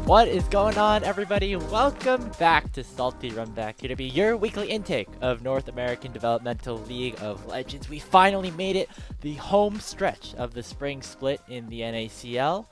What is going on, everybody? Welcome back to Salty Runback, here to be your weekly intake of North American Developmental League of Legends. We finally made it, the home stretch of the spring split in the NACL.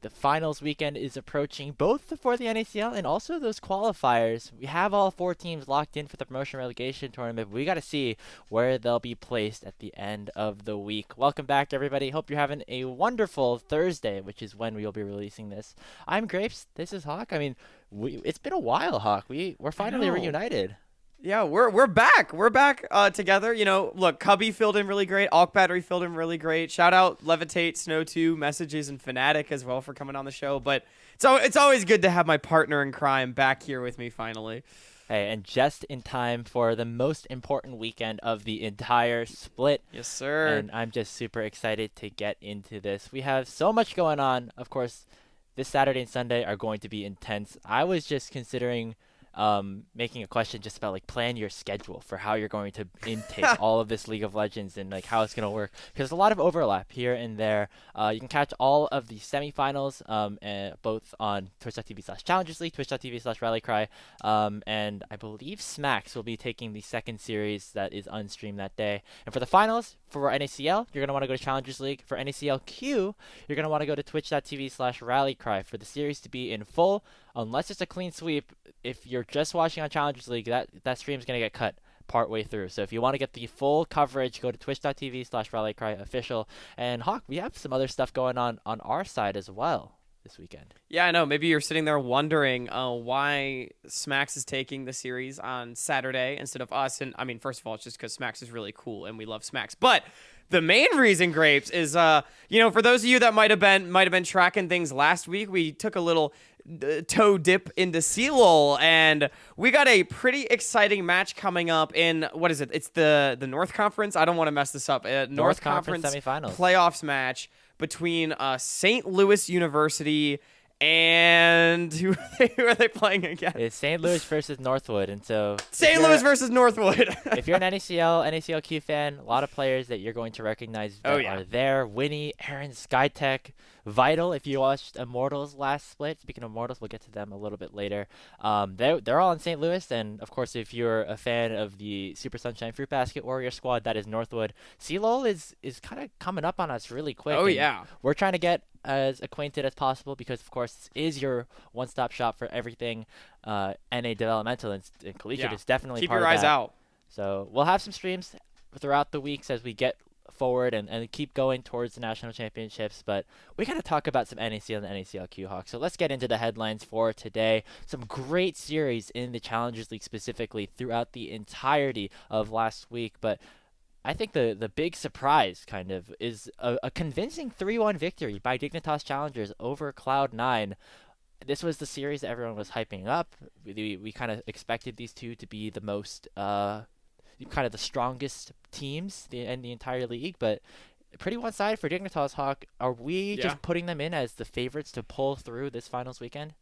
The finals weekend is approaching, both for the NACL and also those qualifiers. We have all 4 teams locked in for the promotion relegation tournament. We got to see where they'll be placed at the end of the week. Welcome back, everybody. Hope you're having a wonderful Thursday, which is when we will be releasing this. I'm Grapes. This is Hawk. I mean, it's been a while, Hawk. We're finally reunited. Yeah, we're back. We're back together. You know, look, Cubby filled in really great. Alk Battery filled in really great. Shout out Levitate, Snow 2, Messages, and Fnatic as well for coming on the show. But it's always good to have my partner in crime back here with me finally. Hey, and just in time for the most important weekend of the entire split. Yes, sir. And I'm just super excited to get into this. We have so much going on. Of course, this Saturday and Sunday are going to be intense. I was just considering making a question just about plan your schedule for how you're going to intake all of this League of Legends and how it's going to work, because there's a lot of overlap here and there. You can catch all of the semifinals both on twitch.tv/Challengers League, twitch.tv/RallyCry, and I believe Smacks will be taking the second series that is unstreamed that day. And for the finals, for NACL, you're going to want to go to Challengers League. For NACLQ, you're going to want to go to twitch.tv/RallyCry for the series to be in full. Unless it's a clean sweep, if you're just watching on Challengers League, that stream is going to get cut partway through. So if you want to get the full coverage, go to twitch.tv/RallyCry official. And Hawk, we have some other stuff going on our side as well this weekend. Yeah, I know. Maybe you're sitting there wondering why Smacks is taking the series on Saturday instead of us. And I mean, first of all, it's just because Smacks is really cool and we love Smacks. But the main reason, Grapes, is for those of you that might have been tracking things last week, we took a little toe dip into CLOL, and we got a pretty exciting match coming up in, what is it? It's the North Conference. I don't want to mess this up. North Conference semifinals playoffs match between St. Louis University and who are they playing again? It's St. Louis versus Northwood, and so St. Louis versus Northwood. If you're an NACLQ fan, a lot of players that you're going to recognize that are there. Winnie, Aaron, Skytech, Vital. If you watched Immortals last split, speaking of Immortals, we'll get to them a little bit later. They're all in St. Louis, and of course, if you're a fan of the Super Sunshine Fruit Basket Warrior squad, that is Northwood. CLOL is kind of coming up on us really quick. Oh yeah, we're trying to get as acquainted as possible, because of course this is your one-stop shop for everything NA developmental, and collegiate is definitely keep part your of eyes that. out. So we'll have some streams throughout the weeks as we get forward and keep going towards the national championships, but we got to talk about some NACL and NACLQ, Hawk. So let's get into the headlines for today. Some great series in the Challengers League specifically throughout the entirety of last week, but I think the big surprise kind of is a convincing 3-1 victory by Dignitas Challengers over Cloud9. This was the series that everyone was hyping up. We kind of expected these two to be the most kind of the strongest teams in the entire league, but pretty one-sided for Dignitas, Hawk. Are we just putting them in as the favorites to pull through this finals weekend?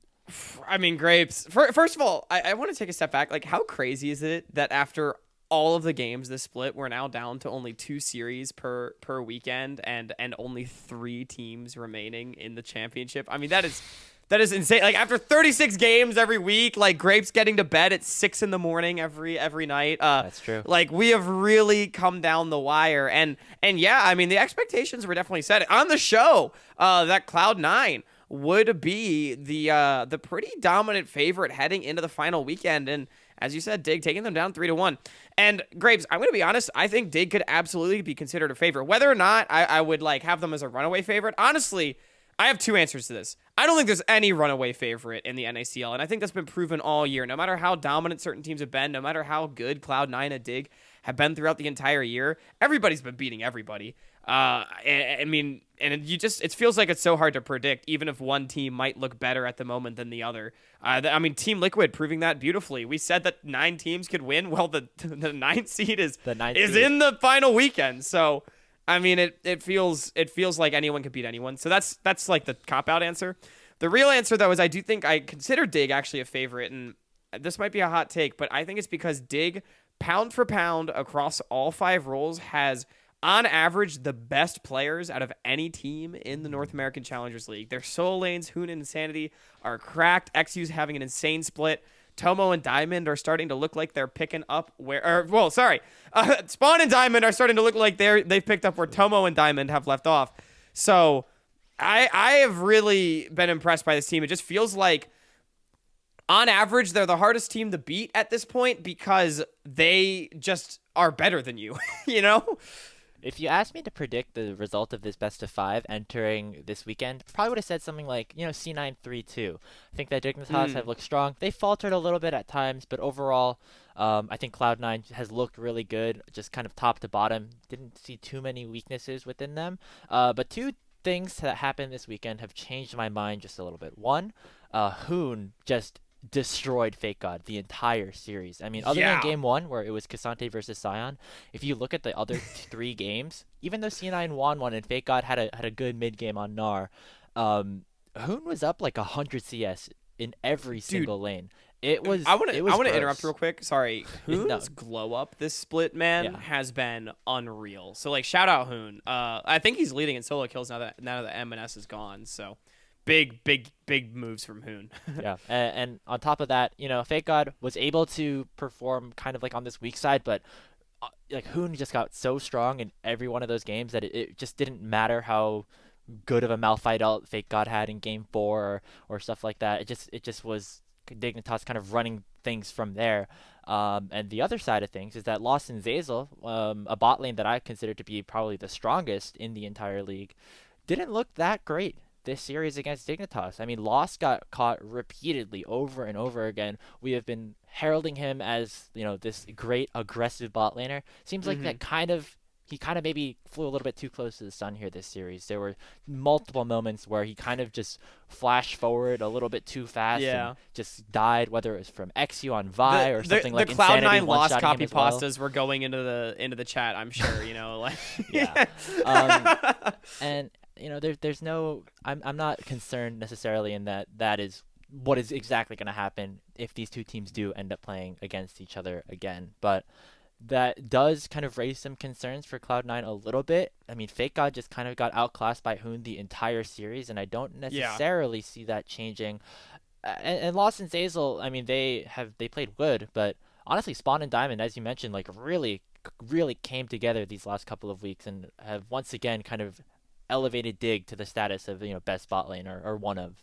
I mean, Grapes, first of all, I want to take a step back. How crazy is it that after all of the games this split, we're now down to only 2 series per weekend and only 3 teams remaining in the championship? I mean, that is insane. After 36 games every week, Grapes getting to bed at 6 in the morning every night. That's true. We have really come down the wire, and yeah, I mean, the expectations were definitely set on the show that Cloud9 would be the pretty dominant favorite heading into the final weekend, and as you said, Dig taking them down 3-1. And Grapes, I'm going to be honest, I think Dig could absolutely be considered a favorite. Whether or not I would have them as a runaway favorite, honestly, I have 2 answers to this. I don't think there's any runaway favorite in the NACL, and I think that's been proven all year. No matter how dominant certain teams have been, no matter how good Cloud9 and Dig have been throughout the entire year, everybody's been beating everybody. I mean, and it feels like it's so hard to predict, even if one team might look better at the moment than the other. I mean, Team Liquid proving that beautifully. We said that 9 teams could win. Well, the 9th seed is in the final weekend. So, I mean, it feels like anyone could beat anyone. So that's the cop-out answer. The real answer, though, is I do think I consider Dig actually a favorite, and this might be a hot take, but I think it's because Dig, pound for pound across all 5 roles, has on average, the best players out of any team in the North American Challengers League. Their solo lanes, Hoon and Insanity, are cracked. XU's having an insane split. Tomo and Diamond are starting to look like they're picking up Spawn and Diamond are starting to look like they've picked up where Tomo and Diamond have left off. So I have really been impressed by this team. It just feels like, on average, they're the hardest team to beat at this point because they just are better than you, you know? If you asked me to predict the result of this best of 5 entering this weekend, probably would have said something like, C9 3-2. I think that Dignitas have looked strong. They faltered a little bit at times, but overall, I think Cloud9 has looked really good, just kind of top to bottom. Didn't see too many weaknesses within them. But two things that happened this weekend have changed my mind just a little bit. One, Hoon just destroyed Fake God the entire series. I mean, other than game 1 where it was Cassante versus Sion, if you look at the other 3 games, even though C9 won one and Fake God had a good mid game on Gnar, Hoon was up like 100 CS in every single lane. I want to interrupt real quick. Sorry. Hoon's glow up this split, man, has been unreal. So like, shout out Hoon. I think he's leading in solo kills now that the M&S is gone. So big moves from Hoon. Yeah, and on top of that, Fake God was able to perform kind of like on this weak side, but like Hoon just got so strong in every one of those games that it just didn't matter how good of a Malphite ult Fake God had in game 4 or stuff like that. It just was Dignitas kind of running things from there. And the other side of things is that Lost and Zazel, a bot lane that I consider to be probably the strongest in the entire league, didn't look that great this series against Dignitas. I mean, Lost got caught repeatedly over and over again. We have been heralding him as, this great aggressive bot laner. Seems like he kind of maybe flew a little bit too close to the sun here this series. There were multiple moments where he kind of just flashed forward a little bit too fast and just died, whether it was from XU on Vi or something like Insanity. The Cloud9 Lost copy pastas were going into the chat, I'm sure, like yeah. And there's no, I'm not concerned necessarily in that is what is exactly going to happen if these two teams do end up playing against each other again. But that does kind of raise some concerns for Cloud9 a little bit. I mean, Fake God just kind of got outclassed by Hoon the entire series, and I don't necessarily see that changing. And Lost and Zazel, I mean, they played good, but honestly, Spawn and Diamond, as you mentioned, like really came together these last couple of weeks and have once again kind of elevated Dig to the status of best bot lane or one of.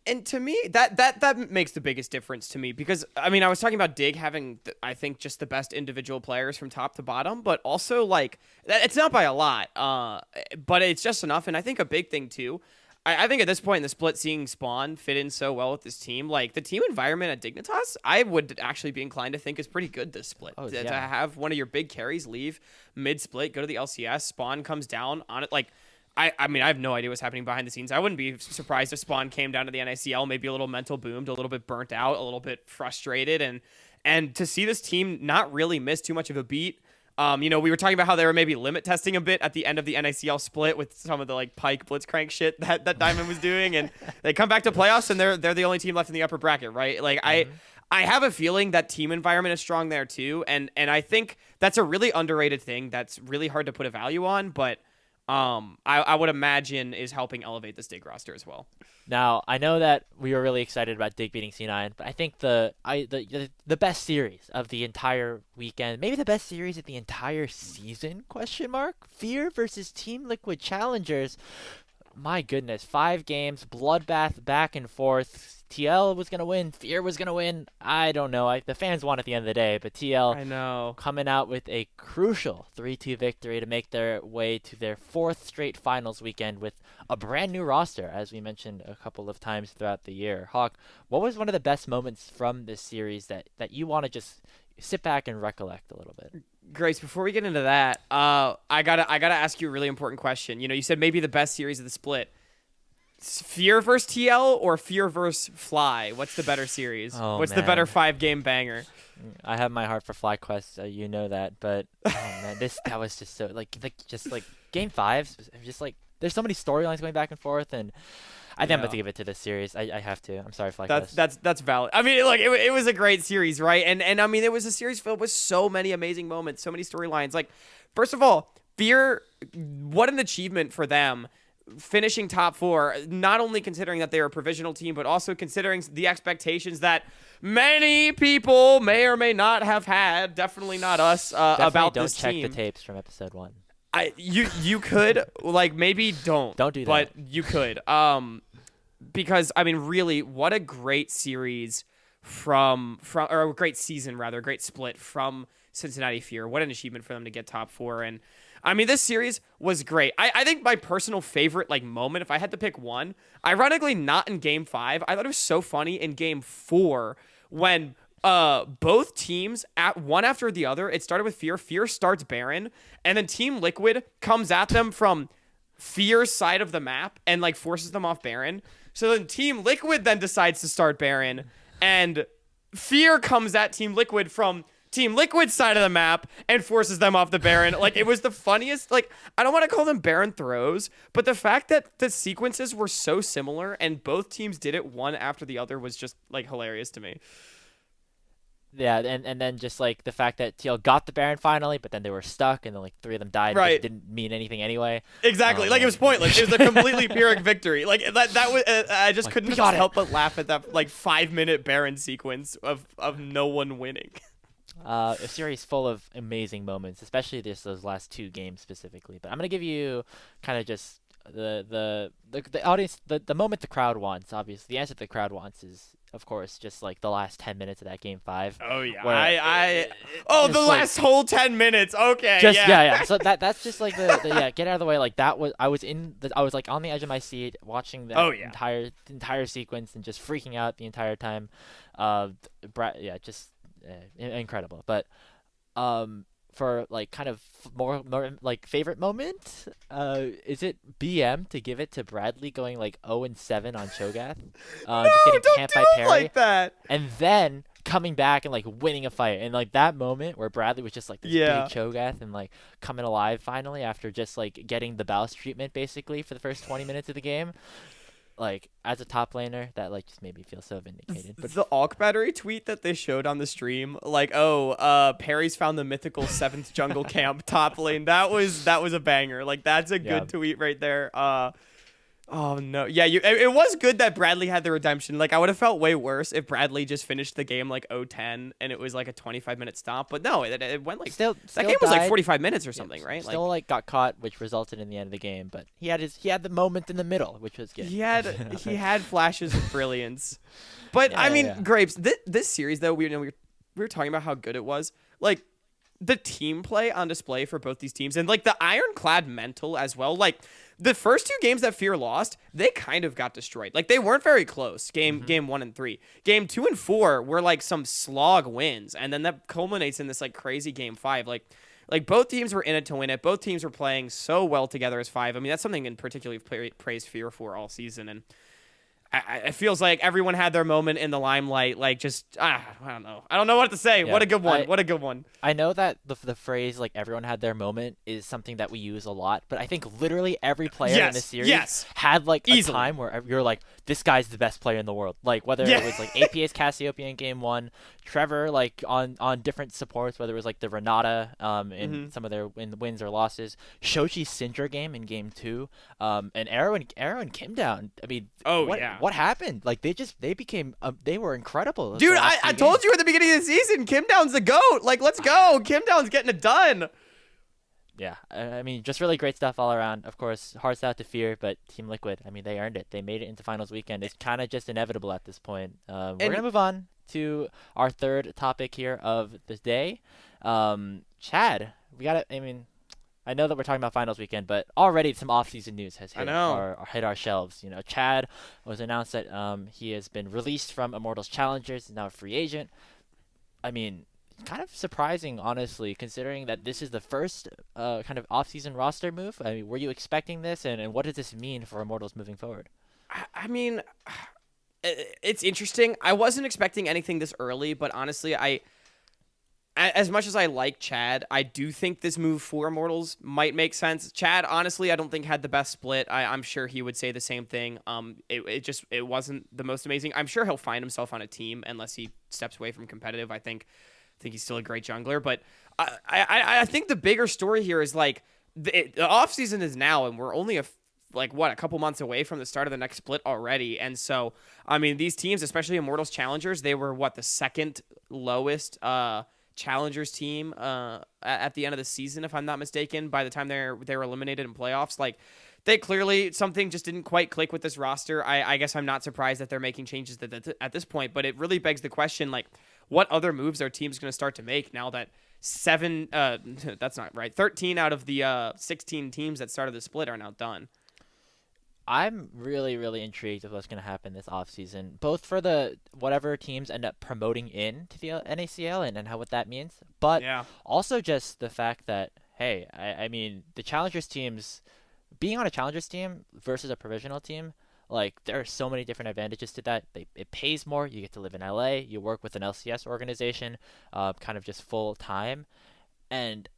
And to me, that makes the biggest difference to me because, I mean, I was talking about Dig having, I think, just the best individual players from top to bottom, but also, like, it's not by a lot, but it's just enough. And I think a big thing, too, I think at this point in the split, seeing Spawn fit in so well with this team, like, the team environment at Dignitas, I would actually be inclined to think is pretty good this split. To have one of your big carries leave mid-split, go to the LCS, Spawn comes down on it, like, I mean, I have no idea what's happening behind the scenes. I wouldn't be surprised if Spawn came down to the NACL, maybe a little mental boomed, a little bit burnt out, a little bit frustrated, and to see this team not really miss too much of a beat. We were talking about how they were maybe limit testing a bit at the end of the NACL split with some of the like Pike Blitzcrank shit that Diamond was doing, and they come back to playoffs and they're the only team left in the upper bracket, right? Like I have a feeling that team environment is strong there too, and I think that's a really underrated thing that's really hard to put a value on, but I would imagine is helping elevate this Dig roster as well. Now, I know that we were really excited about Dig beating C9, but I think the best series of the entire weekend, maybe the best series of the entire season, ? Fear versus Team Liquid Challengers. My goodness, 5 games, bloodbath back and forth. TL was going to win. Fear was going to win. I don't know. The fans won at the end of the day, but TL I know. Coming out with a crucial 3-2 victory to make their way to their 4th straight finals weekend with a brand new roster, as we mentioned a couple of times throughout the year. Hawk, what was one of the best moments from this series that you want to just sit back and recollect a little bit? Grace, before we get into that, I gotta ask you a really important question. You said maybe the best series of the split. Fear versus TL or Fear versus Fly? What's the better series? What's the better 5-game banger? I have my heart for FlyQuest, you know that, but man, that was just so like game 5, just like there's so many storylines going back and forth, and I think I'm about to give it to this series. I have to. I'm sorry, FlyQuest. That's valid. I mean, like it was a great series, right? And I mean, it was a series filled with so many amazing moments, so many storylines. Like, first of all, Fear, what an achievement for them, finishing top 4, not only considering that they're a provisional team, but also considering the expectations that many people may or may not have had, definitely not us, about this team. Don't check the tapes from episode 1. You could, like, maybe don't. Don't do that. But you could. Because, I mean, really, what a great series or a great season, rather, a great split from Cincinnati Fear. What an achievement for them to get top 4. And I mean, this series was great. I think my personal favorite like moment, if I had to pick one, ironically not in Game 5, I thought it was so funny in Game 4 when both teams, at one after the other, it started with Fear. Fear starts Baron, and then Team Liquid comes at them from Fear's side of the map and like forces them off Baron. So then Team Liquid then decides to start Baron, and Fear comes at Team Liquid from Team Liquid's side of the map and forces them off the Baron. Like, it was the funniest. Like, I don't want to call them Baron throws, but the fact that the sequences were so similar and both teams did it one after the other was just like hilarious to me. Yeah, and then just like the fact that TL got the Baron finally, but then they were stuck, and then like 3 of them died. Right. Which didn't mean anything anyway. Exactly. Like, it was pointless. It was a completely Pyrrhic victory. Like, that was. I just couldn't help but laugh at that like 5-minute Baron sequence of no one winning. A series full of amazing moments, especially those last 2 games specifically. But I'm gonna give you kind of just the audience, the moment the crowd wants. Obviously, the answer the crowd wants is, of course, just like the last 10 minutes of that Game 5. Oh yeah, the like, last whole 10 minutes. Okay, just, yeah. yeah. So that's just like the yeah. Get out of the way. Like that was I was like on the edge of my seat watching the entire sequence and just freaking out the entire time. Just incredible. But for like kind of more like favorite moment, is it BM to give it to Bradley going like 0-7 on Cho'Gath, just getting camped by Perry like that, and then coming back and like winning a fight, and like that moment where Bradley was just like this big Cho'Gath and like coming alive finally after just like getting the Baus treatment basically for the first 20 minutes of the game. Like, as a top laner, that like just made me feel so vindicated. But the Alk Battery tweet that they showed on the stream, like, Perry's found the mythical 7th jungle camp top lane. That was a banger. Like, that's a good tweet right there. Oh no, yeah, it was good that Bradley had the redemption. Like, I would have felt way worse if Bradley just finished the game like 0-10 and it was like a 25-minute stop. But no, it went like still that game was like 45 minutes or something, right? Still like got caught, which resulted in the end of the game. But he had the moment in the middle, which was good. He had flashes of brilliance. But I mean, Grapes, this series though, we were talking about how good it was. Like, the team play on display for both these teams, and like the ironclad mental as well. Like, the first 2 games that Fear lost, they kind of got destroyed. Like, they weren't very close. Game 1 and 3. Game 2 and 4 were like some slog wins, and then that culminates in this like crazy Game 5. Like both teams were in it to win it. Both teams were playing so well together as 5. I mean, that's something in particular we've praised Fear for all season, and it feels like everyone had their moment in the limelight. Like, just I don't know what to say. Yeah, what a good one. What a good one. I know that the phrase like everyone had their moment is something that we use a lot, but I think literally every player in this series had like a time where you're like, this guy's the best player in the world. Like, whether it was like APA's Cassiopeia in Game 1, Trevor like on different supports, whether it was like the Renata in some of their wins or losses, Shochi's Syndra game in Game 2, and Arrow and Kim Down. I mean, what happened? Like, they became they were incredible. Dude, I told you at the beginning of the season, Kim Down's the GOAT. Like, let's go. Kim Down's getting it done. Yeah, I mean, just really great stuff all around. Of course, hearts out to Fear, but Team Liquid, I mean, they earned it. They made it into finals weekend. It's kind of just inevitable at this point. We're going to move on to our third topic here of the day. Chad, I know that we're talking about finals weekend, but already some off-season news has hit our shelves. You know, Chad was announced that he has been released from Immortals Challengers, is now a free agent. I mean, kind of surprising, honestly, considering that this is the first kind of off-season roster move. I mean, were you expecting this, and what does this mean for Immortals moving forward? I mean, it's interesting. I wasn't expecting anything this early, but honestly, as much as I like Chad, I do think this move for Immortals might make sense. Chad, honestly, I don't think had the best split. I'm sure he would say the same thing. It wasn't the most amazing. I'm sure he'll find himself on a team unless he steps away from competitive. I think he's still a great jungler, but I think the bigger story here is like the offseason is now, and we're only a couple months away from the start of the next split already. And so, I mean, these teams, especially Immortals Challengers, they were the second lowest Challengers team at the end of the season, if I'm not mistaken, by the time they were eliminated in playoffs. Like, they clearly, something just didn't quite click with this roster. I guess I'm not surprised that they're making changes at this point, but it really begs the question, like, what other moves are teams going to start to make now that that's not right, 13 out of the 16 teams that started the split are now done? I'm really, really intrigued with what's going to happen this offseason, both for the whatever teams end up promoting in to the NACL and what that means, but also just the fact that, hey, I mean, the Challengers teams, being on a Challengers team versus a provisional team, like, there are so many different advantages to that. It pays more. You get to live in LA. You work with an LCS organization, kind of just full time. And,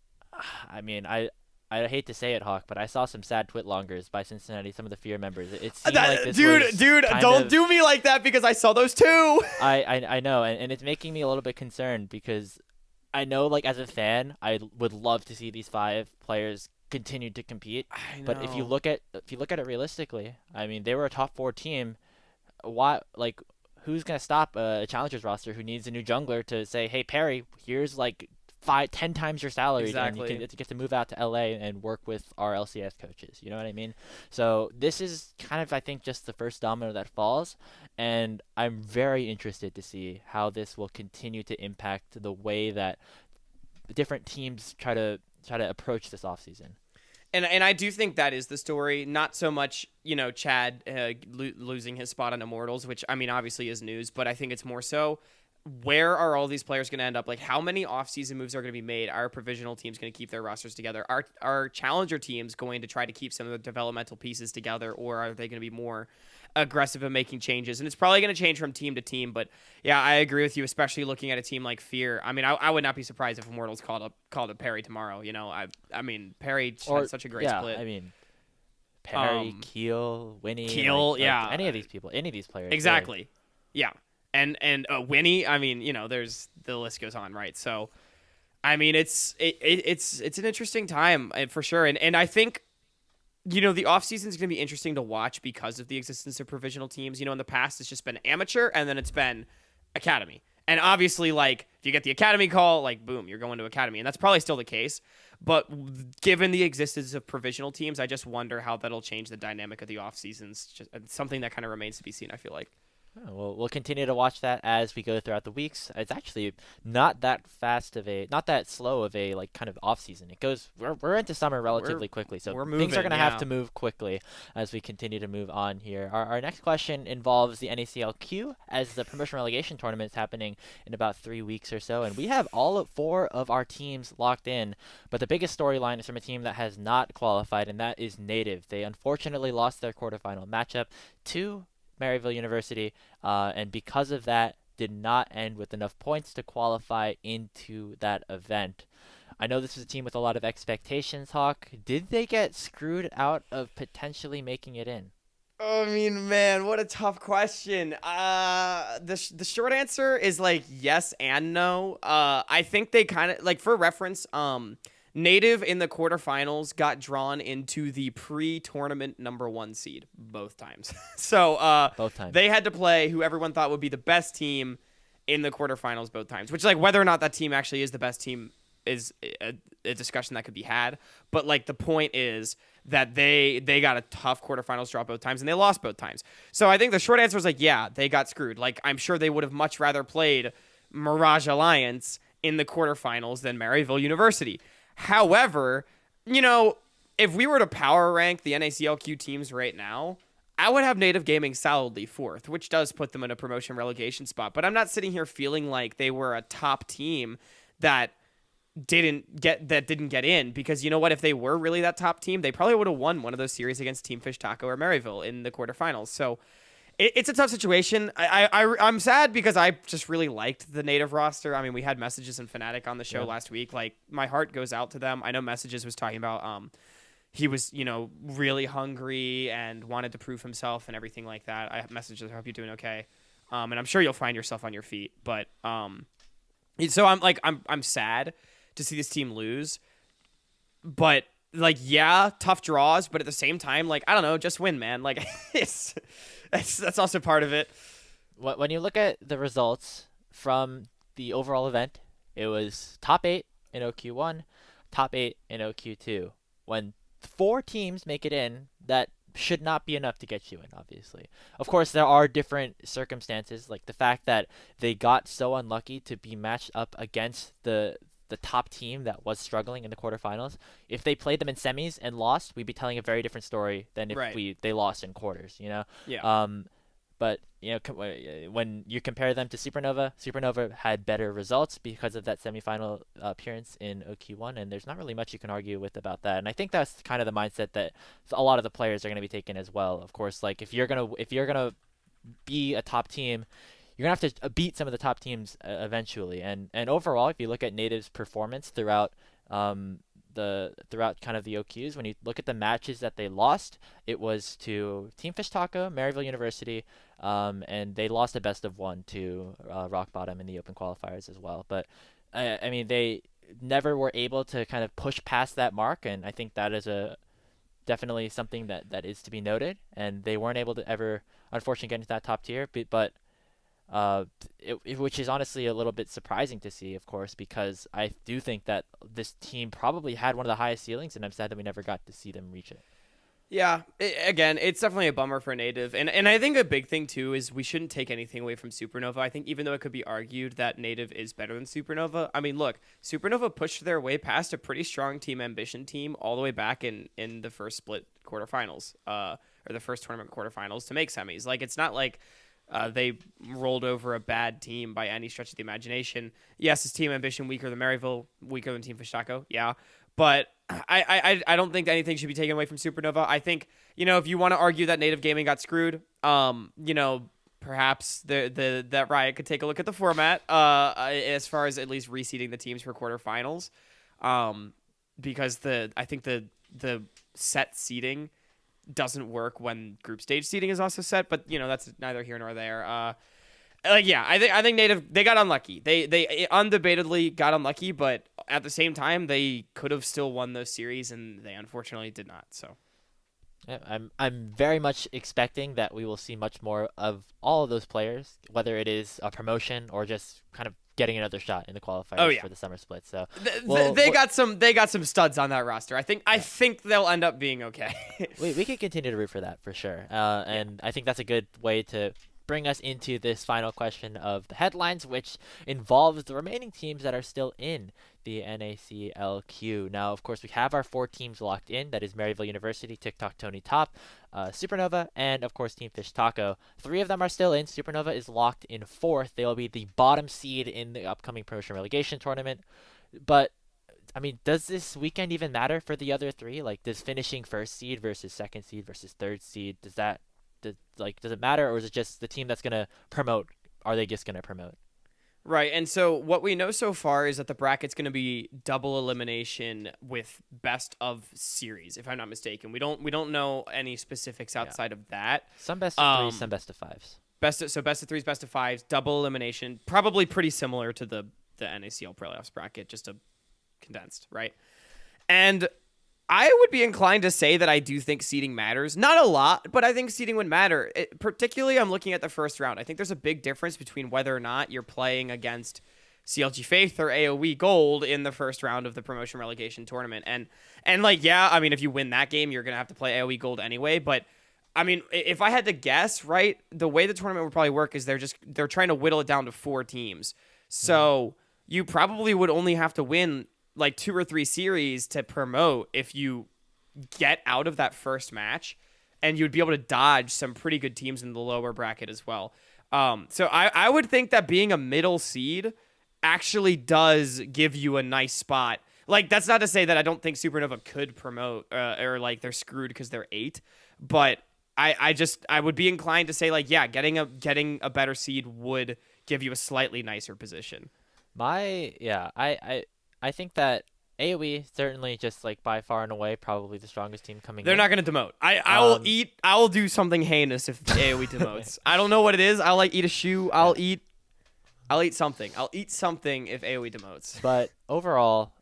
I mean, I hate to say it, Hawk, but I saw some sad twitlongers by Cincinnati, some of the Fear members. It seemed like this dude, don't do me like that, because I saw those too. I know, and it's making me a little bit concerned, because I know, like, as a fan, I would love to see these 5 players continue to compete. But if you look at it realistically, I mean, they were a top 4 team. Why, like, who's gonna stop a Challengers roster who needs a new jungler to say, hey, Perry, here's like 10 times your salary, and you get to move out to LA and work with our LCS coaches. You know what I mean? So this is kind of, I think, just the first domino that falls, and I'm very interested to see how this will continue to impact the way that different teams try to approach this offseason. And I do think that is the story. Not so much, Chad losing his spot on Immortals, which, I mean, obviously is news, but I think it's more so, where are all these players going to end up? Like, how many offseason moves are going to be made? Are provisional teams going to keep their rosters together? Are Challenger teams going to try to keep some of the developmental pieces together, or are they going to be more aggressive in making changes? And it's probably going to change from team to team, but yeah, I agree with you, especially looking at a team like Fear. I mean, I would not be surprised if Immortals called up Perry tomorrow. I mean, Perry had such a great split. I mean, Perry, Keel, Winnie, any of these people, any of these players. Exactly. Really. Yeah. And Winnie, I mean, there's, the list goes on, right? So, I mean, it's an interesting time for sure. And I think, the offseason is going to be interesting to watch because of the existence of provisional teams. In the past, it's just been amateur, and then it's been academy. And obviously, like, if you get the academy call, like, boom, you're going to academy. And that's probably still the case. But given the existence of provisional teams, I just wonder how that'll change the dynamic of the offseasons. Just something that kind of remains to be seen, I feel like. Well, we'll continue to watch that as we go throughout the weeks. It's actually not that slow of a like kind of off season. It goes, we're into summer relatively quickly, so things are gonna have to move quickly as we continue to move on here. Our next question involves the NACLQ, as the promotion relegation tournament is happening in about 3 weeks or so, and we have all 4 of our teams locked in. But the biggest storyline is from a team that has not qualified, and that is Native. They unfortunately lost their quarterfinal matchup to Maryville University, and because of that, did not end with enough points to qualify into that event. I know this is a team with a lot of expectations, Hawk. Did they get screwed out of potentially making it in? I mean, man, what a tough question. The short answer is like yes and no. I think they kind of, like, for reference, Native in the quarterfinals got drawn into the pre-tournament number 1 seed both times. So both times they had to play who everyone thought would be the best team in the quarterfinals both times, which, like, whether or not that team actually is the best team is a discussion that could be had. But, like, the point is that they got a tough quarterfinals draw both times, and they lost both times. So I think the short answer is, like, yeah, they got screwed. Like, I'm sure they would have much rather played Mirage Alliance in the quarterfinals than Maryville University. However, if we were to power rank the NACLQ teams right now, I would have Native Gaming solidly 4th, which does put them in a promotion relegation spot. But I'm not sitting here feeling like they were a top team that didn't get in, because you know what? If they were really that top team, they probably would have won one of those series against Team Fish Taco or Maryville in the quarterfinals. So it's a tough situation. I'm sad because I just really liked the Native roster. I mean, we had Messages and Fnatic on the show last week. Like, my heart goes out to them. I know Messages was talking about he was, really hungry and wanted to prove himself and everything like that. I have Messages. I hope you're doing okay. And I'm sure you'll find yourself on your feet. But so I'm sad to see this team lose. But like, yeah, tough draws, but at the same time, like, I don't know, just win, man. Like, that's also part of it. When you look at the results from the overall event, it was top 8 in OQ1, top 8 in OQ2. When 4 teams make it in, that should not be enough to get you in, obviously. Of course, there are different circumstances, like the fact that they got so unlucky to be matched up against the top team that was struggling in the quarterfinals. If they played them in semis and lost, we'd be telling a very different story than if Right. they lost in quarters, Yeah. But when you compare them to Supernova, Supernova had better results because of that semifinal appearance in OQ1, and there's not really much you can argue with about that. And I think that's kind of the mindset that a lot of the players are going to be taking as well. Of course, like if you're gonna be a top team, you're gonna have to beat some of the top teams eventually. And overall, if you look at Native's performance throughout throughout kind of the OQs, when you look at the matches that they lost, it was to Team Fish Taco, Maryville University, and they lost a best of 1 to Rock Bottom in the open qualifiers as well. But I mean, they never were able to kind of push past that mark, and I think that is definitely something that is to be noted. And they weren't able to ever, unfortunately, get into that top tier, but which is honestly a little bit surprising to see, of course, because I do think that this team probably had one of the highest ceilings, and I'm sad that we never got to see them reach it. Yeah, again, it's definitely a bummer for Native. And I think a big thing, too, is we shouldn't take anything away from Supernova. I think even though it could be argued that Native is better than Supernova, I mean, look, Supernova pushed their way past a pretty strong Team Ambition team all the way back in the first split quarterfinals, or the first tournament quarterfinals to make semis. Like, it's not like they rolled over a bad team by any stretch of the imagination. Yes, is Team Ambition weaker than Maryville, weaker than Team Fish Taco? Yeah. But I don't think anything should be taken away from Supernova. I think, if you want to argue that Native Gaming got screwed, perhaps that Riot could take a look at the format as far as at least reseeding the teams for quarterfinals. Because I think the set seeding doesn't work when group stage seeding is also set, but that's neither here nor there. Yeah, I think Native, they got unlucky. They undebatedly got unlucky, but at the same time they could have still won those series, and they unfortunately did not. So yeah, I'm very much expecting that we will see much more of all of those players, whether it is a promotion or just kind of getting another shot in the qualifiers for the summer split. So they got some studs on that roster. I think they'll end up being okay. we can continue to root for that for sure. And I think that's a good way to bring us into this final question of the headlines, which involves the remaining teams that are still in the NACLQ. Now, of course, we have our 4 teams locked in. That is Maryville University, TikTok Tony Top, Supernova, and of course Team Fish Taco. 3 of them are still in. Supernova is locked in 4th. They will be the bottom seed in the upcoming promotion relegation tournament. But I mean, does this weekend even matter for the other 3? Like, does finishing 1st seed versus 2nd seed versus 3rd seed, does it matter, or is it just the team that's gonna promote? Are they just gonna promote? Right, and so what we know so far is that the bracket's going to be double elimination with best of series, if I'm not mistaken. We don't know any specifics outside of that. Some best of 3s, some best of 5s. Best of 3s, best of 5s, double elimination, probably pretty similar to the NACL playoffs bracket, just a condensed, right? And I would be inclined to say that I do think seeding matters. Not a lot, but I think seeding would matter. Particularly, I'm looking at the first round. I think there's a big difference between whether or not you're playing against CLG Faith or AoE Gold in the first round of the promotion relegation tournament. And I mean, if you win that game, you're going to have to play AoE Gold anyway. But, I mean, if I had to guess, right, the way the tournament would probably work is they're trying to whittle it down to 4 teams. So you probably would only have to win like 2 or 3 series to promote if you get out of that first match, and you'd be able to dodge some pretty good teams in the lower bracket as well. So I would think that being a middle seed actually does give you a nice spot. Like, that's not to say that I don't think Supernova could promote or like they're screwed because they're 8, but I would be inclined to say, like, yeah, getting a better seed would give you a slightly nicer position. I think that AoE certainly just like by far and away probably the strongest team coming They're in. not going to demote. I will do something heinous if AoE demotes. I don't know what it is. I'll eat a shoe. I'll eat something. I'll eat something if AoE demotes. But overall,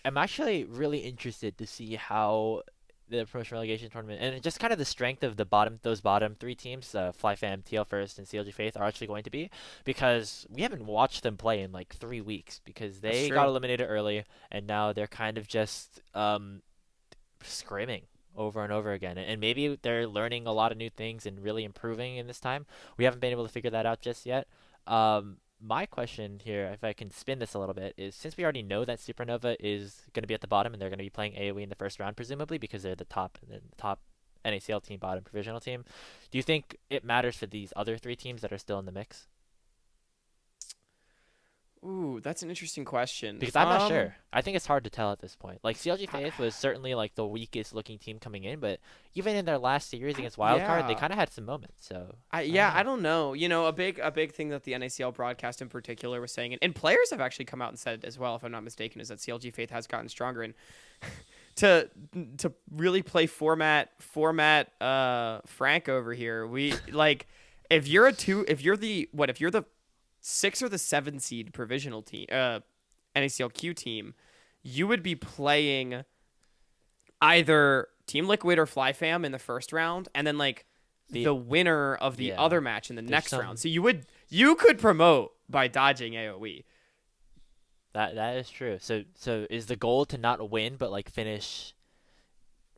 am actually really interested to see how the promotion relegation tournament and just kind of the strength of those bottom three teams, FlyFam, TL First, and CLG Faith, are actually going to be, because we haven't watched them play in like 3 weeks because That's they got true. eliminated early, and now they're kind of just scrimming over and over again. And maybe they're learning a lot of new things and really improving in this time. We haven't been able to figure that out just yet. My question here, if I can spin this a little bit, is since we already know that Supernova is going to be at the bottom and they're going to be playing AoE in the first round, presumably because they're the top NACL team, bottom provisional team, do you think it matters for these other three teams that are still in the mix? Ooh, that's an interesting question. Because I'm not sure. I think it's hard to tell at this point. Like CLG Faith was certainly like the weakest looking team coming in, but even in their last series against Wildcard, they Yeah. kind of had some moments. So I don't Yeah, I know. don't know. You know, a big thing that the NACL broadcast in particular was saying, and players have actually come out and said it as well, if I'm not mistaken, is that CLG Faith has gotten stronger. And to to really play format Frank over here, we like if you're the 6 or the 7 seed provisional team NACLQ team, you would be playing either Team Liquid or FlyFam in the first round, and then like The the winner of the Yeah, other match in the there's next round. some So you could promote by dodging AoE. that is true. So is the goal to not win but like finish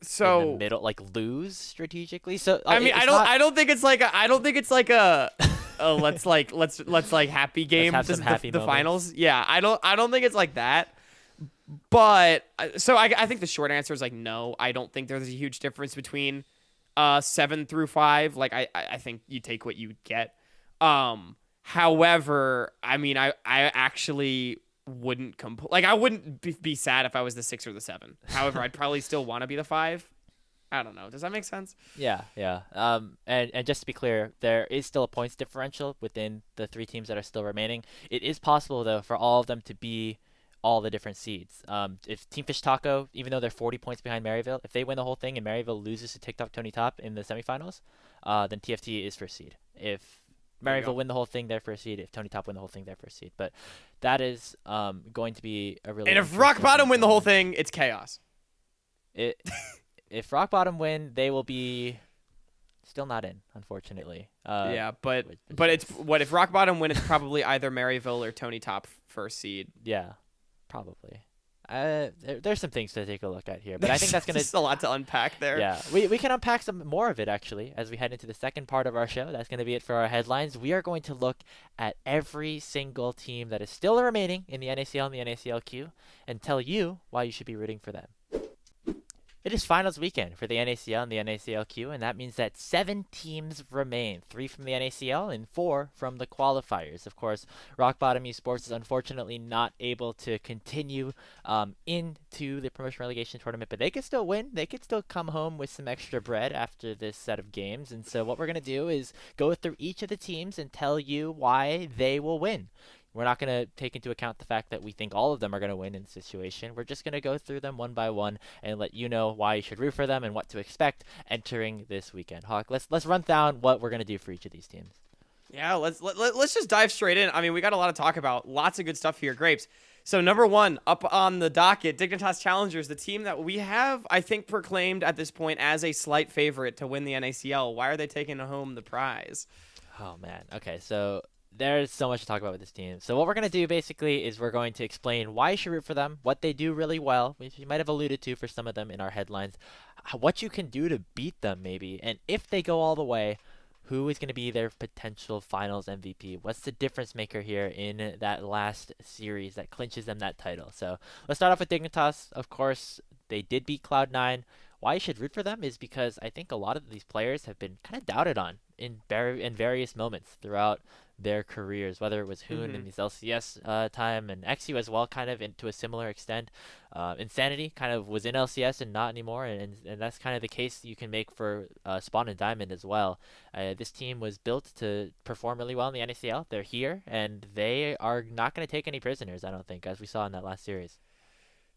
in the So middle, like lose strategically? So I mean, it's not. I don't think it's like a let's like happy Let's game have some happy the moments. finals. Yeah, I don't think it's like that. But so I think the short answer is like no. I don't think there's a huge difference between 7 through 5. Like I think you take what you get. However, I mean I actually wouldn't like I wouldn't be sad if I was the 6 or the 7. However, I'd probably still want to be the 5. I don't know. Does that make sense? Yeah, yeah. And just to be clear, there is still a points differential within the three teams that are still remaining. It is possible though for all of them to be all the different seeds. If Team Fish Taco, even though they're 40 points behind Maryville, if they win the whole thing and Maryville loses to TikTok Tony Top in the semifinals, then TFT is first seed. If There you Maryville go. win the whole thing, they're first seed. If Tony Top win the whole thing, they're first seed. But that is going to be a really And if Rock interesting Bottom win the whole tournament. thing, it's chaos. It if Rock Bottom win, they will be still not in, unfortunately. Yeah, but Which it's is what if Rock Bottom win? It's probably either Maryville or Tony Top first seed. yeah, probably. There's some things to take a look at here, but I think that's gonna. Just a lot to unpack there. Yeah, we can unpack some more of it actually as we head into the second part of our show. That's gonna be it for our headlines. We are going to look at every single team that is still remaining in the NACL and the NACLQ and tell you why you should be rooting for them. It is finals weekend for the NACL and the NACLQ, and that means that 7 teams remain, 3 from the NACL and 4 from the qualifiers. Of course, Rock Bottom Esports is unfortunately not able to continue into the promotion relegation tournament, but they could still win. They could still come home with some extra bread after this set of games. And so what we're going to do is go through each of the teams and tell you why they will win. We're not going to take into account the fact that we think all of them are going to win in this situation. We're just going to go through them one by one and let you know why you should root for them and what to expect entering this weekend. Hawk, let's run down what we're going to do for each of these teams. Yeah, let's just dive straight in. I mean, we got a lot to talk about. Lots of good stuff here. Grapes. So number 1 up on the docket, Dignitas Challengers, the team that we have, I think, proclaimed at this point as a slight favorite to win the NACL. Why are they taking home the prize? Oh man. Okay, so there's so much to talk about with this team. So what we're going to do basically is we're going to explain why you should root for them, what they do really well, which you might have alluded to for some of them in our headlines, what you can do to beat them maybe, and if they go all the way, who is going to be their potential finals MVP? What's the difference maker here in that last series that clinches them that title? So let's start off with Dignitas. Of course, they did beat Cloud9. Why you should root for them is because I think a lot of these players have been kind of doubted on in various moments throughout their careers, whether it was Hoon in Mm-hmm. his LCS time and XU as well, kind of to a similar extent. Insanity kind of was in LCS and not anymore, and that's kind of the case you can make for Spawn and Diamond as well. This team was built to perform really well in the NACL. They're here, and they are not going to take any prisoners, I don't think, as we saw in that last series.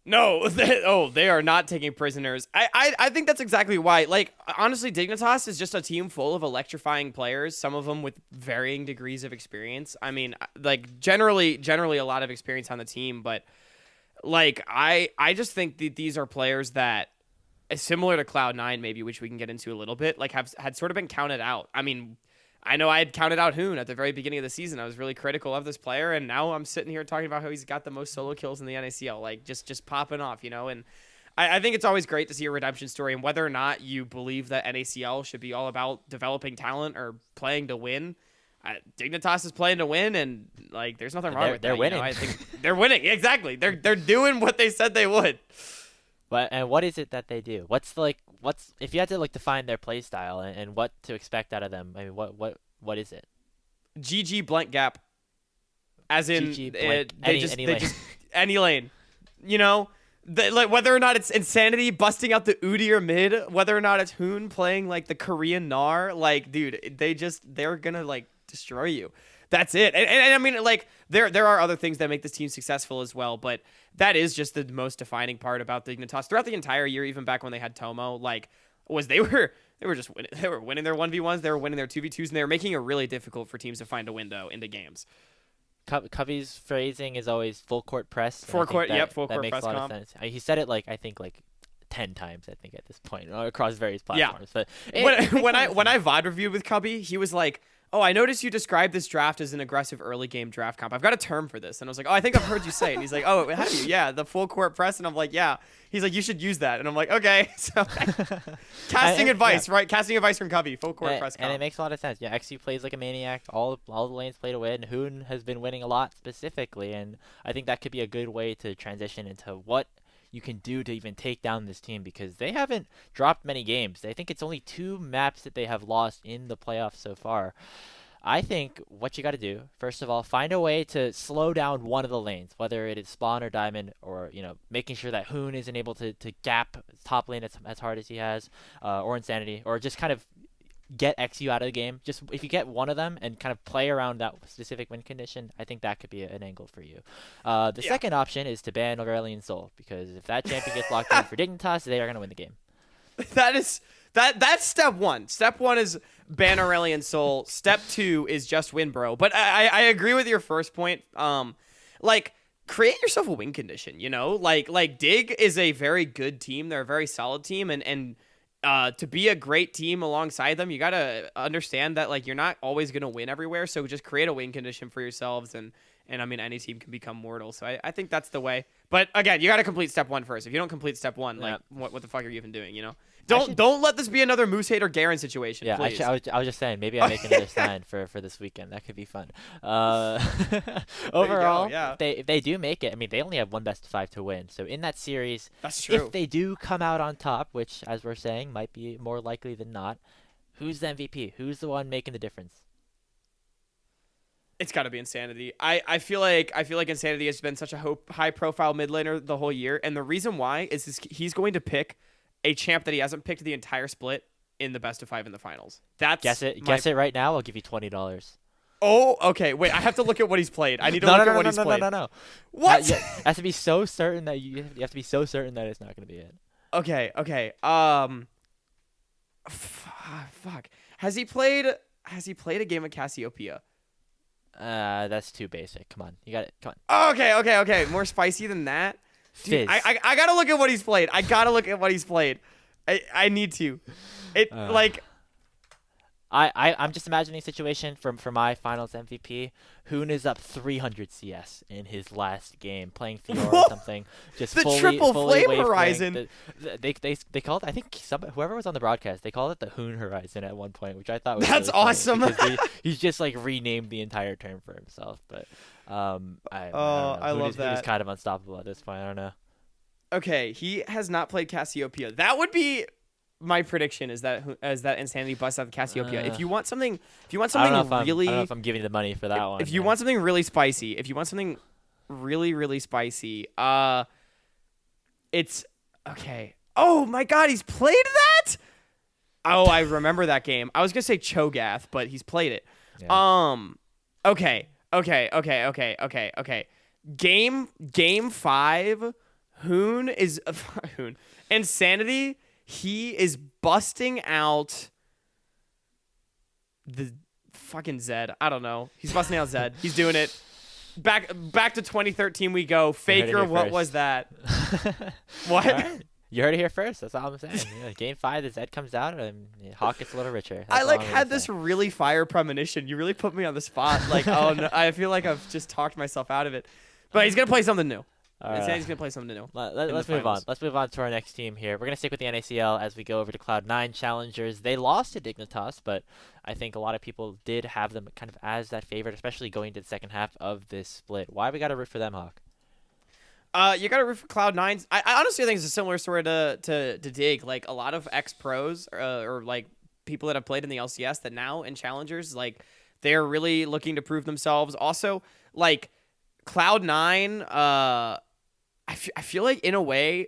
No, they are not taking prisoners. I think that's exactly why. Like, honestly, Dignitas is just a team full of electrifying players, some of them with varying degrees of experience. I mean, like, generally a lot of experience on the team, but like I just think that these are players that, similar to Cloud9 maybe, which we can get into a little bit, like had sort of been counted out. I mean, I know I had counted out Hoon at the very beginning of the season. I was really critical of this player, and now I'm sitting here talking about how he's got the most solo kills in the NACL, like just popping off, you know. And I think it's always great to see a redemption story, and whether or not you believe that NACL should be all about developing talent or playing to win, Dignitas is playing to win, and like there's nothing wrong with that. They're winning. I think they're winning. Exactly. They're doing what they said they would. And what is it that they do? What's if you had to like define their play style and what to expect out of them? I mean, what is it? GG blank gap, as in any lane. just any lane, you know. Like whether or not it's Insanity busting out the Udi or mid, whether or not it's Hoon playing like the Korean Nar, like dude, they're gonna like destroy you. That's it. And I mean, like there are other things that make this team successful as well, but that is just the most defining part about Dignitas throughout the entire year, even back when they had Tomo. Like, was they were just winning. They were winning their 1v1s, they were winning their 2v2s, and they were making it really difficult for teams to find a window into games. Covey's phrasing is always full court press. Full court that press makes a lot of sense. He said it I think 10 times at this point across various platforms. Yeah. But when I VOD reviewed with Cubby, he was like, "Oh, I noticed you described this draft as an aggressive early game draft comp. I've got a term for this." And I was like, "Oh, I think I've heard you say it." And he's like, "Oh, have you? Yeah, the full court press." And I'm like, "Yeah." He's like, "You should use that." And I'm like, "Okay." So casting advice, right? Casting advice from Cubby, full court press comp. And it makes a lot of sense. Yeah, XU plays like a maniac. All the lanes play to win. Hoon has been winning a lot specifically, and I think that could be a good way to transition into what you can do to even take down this team, because they haven't dropped many games. I think it's only 2 maps that they have lost in the playoffs so far. I think what you got to do, first of all, find a way to slow down one of the lanes, whether it is Spawn or Diamond, or making sure that Hoon isn't able to gap top lane as hard as he has, or Insanity, or just kind of get XU out of the game. Just if you get one of them and kind of play around that specific win condition, I think that could be an angle for you. The second option is to ban Aurelion Sol, because if that champion gets locked in for Dignitas, they are going to win the game. That's step one. Step one is ban Aurelion Sol. Step 2 is just win, bro. But I agree with your first point. Like, create yourself a win condition, you know? Like Dig is a very good team. They're a very solid team, and to be a great team alongside them, you gotta understand that like you're not always gonna win everywhere. So just create a win condition for yourselves, and I mean any team can become mortal. So I think that's the way. But again, you gotta complete step 1 first. If you don't complete step 1, like what the fuck are you even doing? You know? Don't let this be another Moose Hate or Garen situation. Yeah, please. I was just saying, maybe I make another sign for this weekend. That could be fun. Overall, if they do make it, I mean, they only have one best of 5 to win. So in that series, that's true. If they do come out on top, which as we're saying might be more likely than not, who's the MVP? Who's the one making the difference? It's got to be Insanity. I feel like Insanity has been such a high profile mid laner the whole year, and the reason why is he's going to pick a champ that he hasn't picked the entire split in the best of 5 in the finals. That's guess it right now. I'll give you $20. Oh, okay. Wait, I have to look at what he's played. I need to look at what he's played. No. What? You have to be so certain that you have to be so certain that it's not going to be it. Okay. Fuck. Has he played a game of Cassiopeia? That's too basic. Come on, you got it. Come on. Okay. More spicy than that. Dude, I gotta look at what he's played. I need to. I'm just imagining a situation for my finals MVP. Hoon is up 300 CS in his last game, playing Fiora or something. Just the fully, triple fully flame horizon. They called, I think whoever was on the broadcast, they called it the Hoon horizon at one point, which I thought was that's really awesome. He's just like renamed the entire term for himself. But I love that. He's kind of unstoppable at this point. I don't know. Okay, he has not played Cassiopeia. That would be my prediction, is that Insanity busts out the Cassiopeia. If you want something really, I don't know if I'm giving you the money for that one. If you want something really spicy, really spicy, it's okay. Oh my God, he's played that. Oh, I remember that game. I was gonna say Cho'Gath, but he's played it. Yeah. Okay. Game 5. Hoon. Insanity. He is busting out the fucking Zed. I don't know. He's busting out Zed. He's doing it. back to 2013 we go. Faker, what was that? What? Right. You heard it here first. That's all I'm saying. Game 5, the Zed comes out, and Hawk gets a little richer. That's I had this really fire premonition. You really put me on the spot. Oh no, I feel like I've just talked myself out of it. But he's gonna play something new. He's gonna play something new. Let's move on. Let's move on to our next team here. We're gonna stick with the NACL as we go over to Cloud9 Challengers. They lost to Dignitas, but I think a lot of people did have them kind of as that favorite, especially going to the second half of this split. Why we gotta root for them, Hawk? You gotta root for Cloud9. I honestly think it's a similar story to Dig. Like a lot of ex-pros or like people that have played in the LCS that now in Challengers, like they're really looking to prove themselves. Also, like Cloud9, I feel like in a way.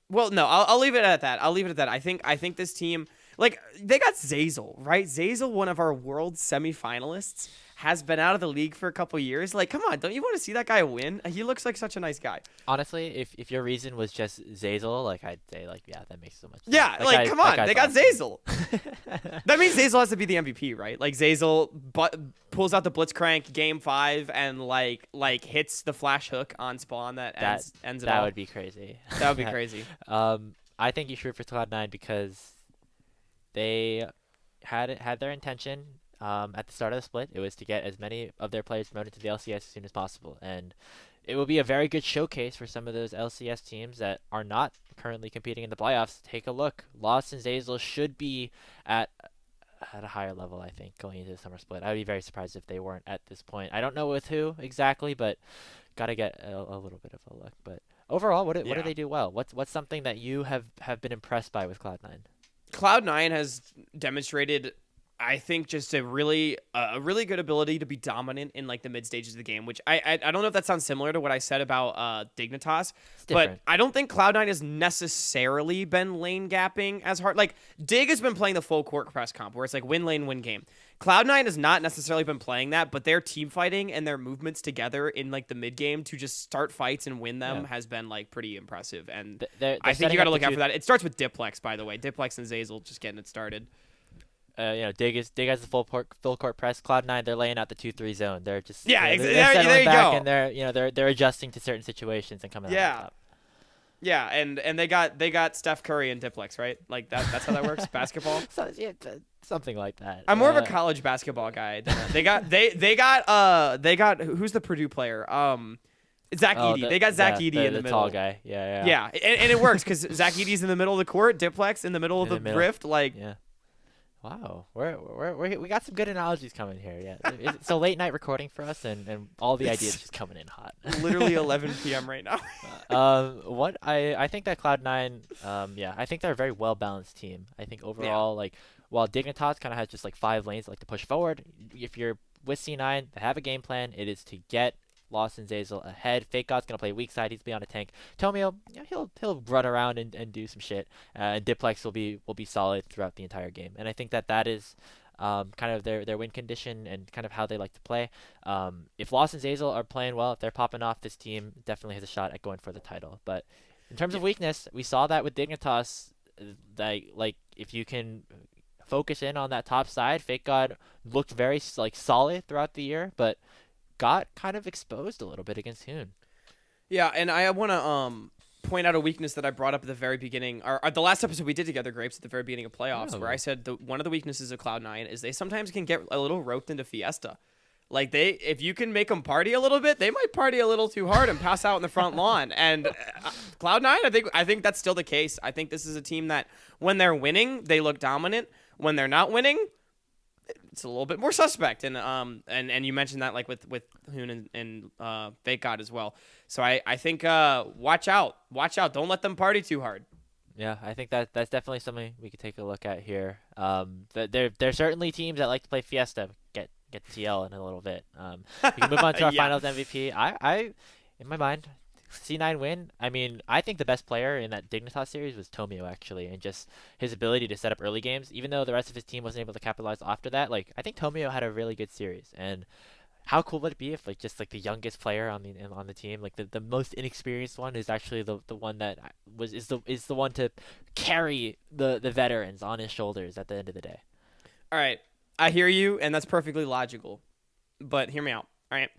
Well, no, I'll leave it at that. I think this team, like they got Zeyzal, right? Zeyzal, one of our world semifinalists, has been out of the league for a couple years. Like, come on, don't you want to see that guy win? He looks like such a nice guy. Honestly, if your reason was just Zeyzal, like I'd say, like yeah, that makes so much sense. Yeah, come on, they got Zeyzal. That means Zeyzal has to be the MVP, right? Like Zeyzal pulls out the Blitzcrank game 5 and like hits the flash hook on spawn that ends it all. That would be crazy. That would be crazy. I think you should root for Cloud9 because they had their intention. At the start of the split, it was to get as many of their players promoted to the LCS as soon as possible, and it will be a very good showcase for some of those LCS teams that are not currently competing in the playoffs. Take a look. Lost and Zeyzal should be at a higher level, I think, going into the summer split. I'd be very surprised if they weren't at this point. I don't know with who exactly, but gotta get a little bit of a look. But overall, what do they do well? What's something that you have been impressed by with Cloud9? Cloud9 has demonstrated, I think, just a really good ability to be dominant in like the mid stages of the game, which I don't know if that sounds similar to what I said about Dignitas, but I don't think Cloud9 has necessarily been lane gapping as hard. Like Dig has been playing the full court press comp where it's like win lane, win game. Cloud9 has not necessarily been playing that, but their team fighting and their movements together in like the mid game to just start fights and win them has been like pretty impressive. And I think you got to look out for that. It starts with Diplex, by the way. Diplex and Zeyzal just getting it started. Dig has the full court press. Cloud9, they're laying out the 2-3 zone. They're just they're settling there you back, go. And they're adjusting to certain situations and coming out on top. Yeah, and they got Steph Curry and Diplex, right? Like that's how that works. Basketball. Something like that. I'm more of a college basketball guy. They got who's the Purdue player? Zach Edey. They got Zach Edey in the middle. Tall guy. Yeah. Yeah, and it works because Zach Edey's in the middle of the court, Diplex in the middle of the rift. Like, yeah. Wow, we got some good analogies coming here. Yeah, it's a late night recording for us, and all the ideas just coming in hot. Literally 11 p.m. right now. What I think that Cloud9, I think they're a very well balanced team. I think overall, like while Dignitas kind of has just like 5 lanes that like to push forward, if you're with C9, they have a game plan. It is to get Lost and Zeyzal ahead. Fake God's gonna play weak side. He's be on a tank. Tomio, he'll run around and do some shit. And Diplex will be solid throughout the entire game. And I think that is kind of their win condition and kind of how they like to play. If Lost and Zeyzal are playing well, if they're popping off, this team definitely has a shot at going for the title. But in terms of weakness, we saw that with Dignitas. Like if you can focus in on that top side, Fake God looked very like solid throughout the year, but got kind of exposed a little bit against Hoon. Yeah, and I want to point out a weakness that I brought up at the very beginning, or the last episode we did together, Grapes, at the very beginning of playoffs, where I said one of the weaknesses of Cloud9 is they sometimes can get a little roped into Fiesta. Like if you can make them party a little bit, they might party a little too hard and pass out in the front lawn. And Cloud9, I think that's still the case. I think this is a team that when they're winning, they look dominant. When they're not winning, it's a little bit more suspect, and you mentioned that like with Hoon and Fake God as well. So I think watch out, don't let them party too hard. Yeah, I think that's definitely something we could take a look at here. There's certainly teams that like to play Fiesta. Get TL in a little bit. We can move on to our finals MVP. I in my mind, C9 win. I mean, I think the best player in that Dignitas series was Tomio, actually, and just his ability to set up early games, even though the rest of his team wasn't able to capitalize after that. Like, I think Tomio had a really good series, and how cool would it be if just the youngest player on the team, like the most inexperienced one, is actually the one that is the one to carry the veterans on his shoulders at the end of the day. All right, I hear you, and that's perfectly logical, but hear me out. All right.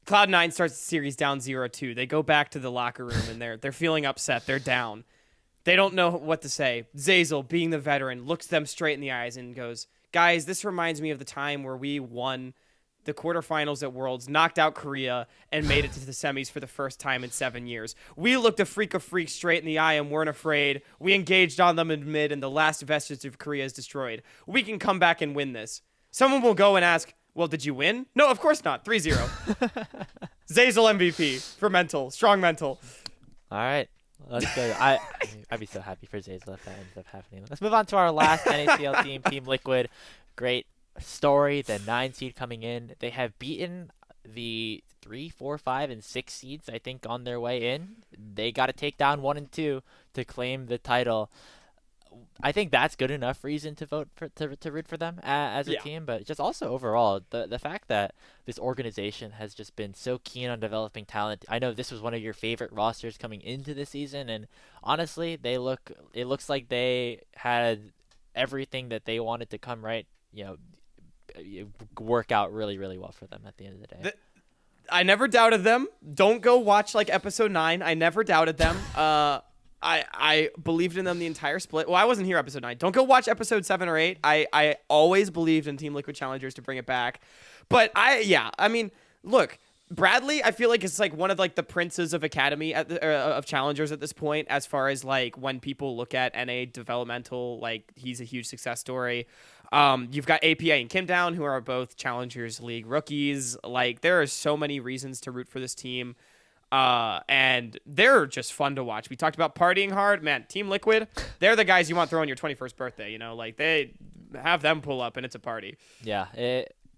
Cloud9 starts the series down 0-2. They go back to the locker room and they're feeling upset. They're down. They don't know what to say. Zeyzal, being the veteran, looks them straight in the eyes and goes, "Guys, this reminds me of the time where we won the quarterfinals at Worlds, knocked out Korea, and made it to the semis for the first time in 7 years. We looked a freak of freaks straight in the eye and weren't afraid. We engaged on them in mid, and the last vestige of Korea is destroyed. We can come back and win this." Someone will go and ask, "Well, did you win?" No, of course not. 3-0. Zeyzal MVP for mental. Strong mental. All right. Let's go. I'd be so happy for Zeyzal if that ends up happening. Let's move on to our last NACL team, Team Liquid. Great story. The 9 seed coming in. They have beaten the 3, 4, 5, and 6 seeds, I think, on their way in. They got to take down 1 and 2 to claim the title. I think that's good enough reason to vote for to root for them as a team, but just also overall the fact that this organization has just been so keen on developing talent. I know this was one of your favorite rosters coming into the season, and honestly, it looks like they had everything that they wanted to come right, work out really, really well for them at the end of the day. I never doubted them. Don't go watch like episode 9. I never doubted them. I believed in them the entire split. Well, I wasn't here episode 9. Don't go watch episode 7 or 8. I always believed in Team Liquid Challengers to bring it back. But I mean, look, Bradley, I feel like it's like one of like the princes of Academy of Challengers at this point, as far as like when people look at NA developmental, like he's a huge success story. You've got APA and Kim Down, who are both Challengers League rookies. Like there are so many reasons to root for this team. And they're just fun to watch. We talked about partying hard, man. Team Liquid, they're the guys you want throwing your 21st birthday. Like they have them pull up and it's a party. Yeah,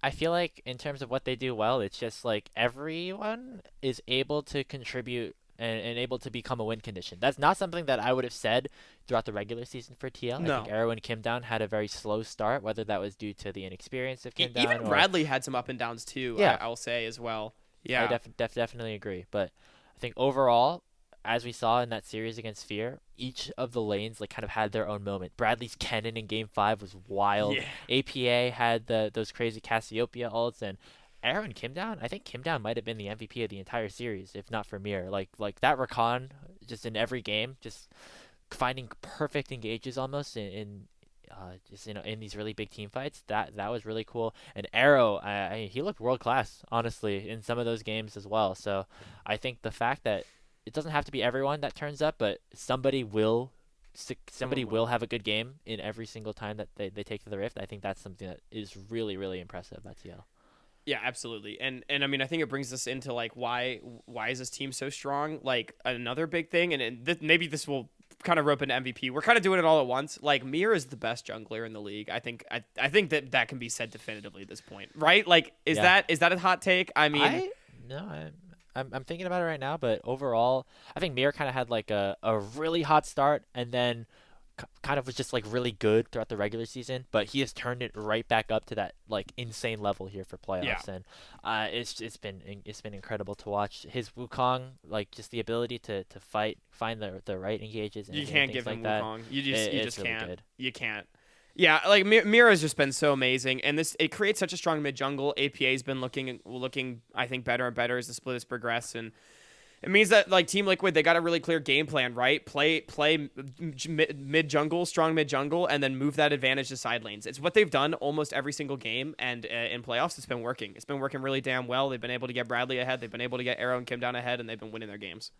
I feel like in terms of what they do well, it's just like everyone is able to contribute and able to become a win condition. That's not something that I would have said throughout the regular season for TL. No. I think Arrow and Kim Down had a very slow start, whether that was due to the inexperience of Kim Down. Even Bradley had some up and downs too. Yeah, I'll say as well. Yeah, I definitely agree. But I think overall, as we saw in that series against Fear, each of the lanes like kind of had their own moment. Bradley's Cannon in Game 5 was wild. Yeah. APA had those crazy Cassiopeia ults, and Arrow and Kim Down, I think Kim Down might have been the MVP of the entire series, if not for Mir. Like that Rakan, just in every game, just finding perfect engages almost in these really big team fights. That was really cool. And Arrow, he looked world class, honestly, in some of those games as well. So I think the fact that it doesn't have to be everyone that turns up, but somebody will have a good game in every single time that they take to the Rift. I think that's something that is really, really impressive at TL. Yeah, absolutely. And I mean, I think it brings us into like why is this team so strong? Like another big thing, and maybe this will kind of rope into MVP. We're kind of doing it all at once. Like Mir is the best jungler in the league. I think that can be said definitively at this point, right? Like is that a hot take? I mean, I'm thinking about it right now, but overall, I think Mir kind of had like a really hot start and then kind of was just like really good throughout the regular season, but he has turned it right back up to that like insane level here for playoffs. Yeah. And it's been incredible to watch his Wukong, like just the ability to find the right engages. And you can't things give like him that. Wukong. You just really can't. Good. You can't. Yeah, like Mira has just been so amazing, and it creates such a strong mid jungle. APA's been looking I think better and better as the split has progressed, and it means that like Team Liquid, they got a really clear game plan, right? Play mid jungle, strong mid jungle, and then move that advantage to side lanes. It's what they've done almost every single game, and in playoffs, it's been working. It's been working really damn well. They've been able to get Bradley ahead. They've been able to get Arrow and Kim Down ahead, and they've been winning their games.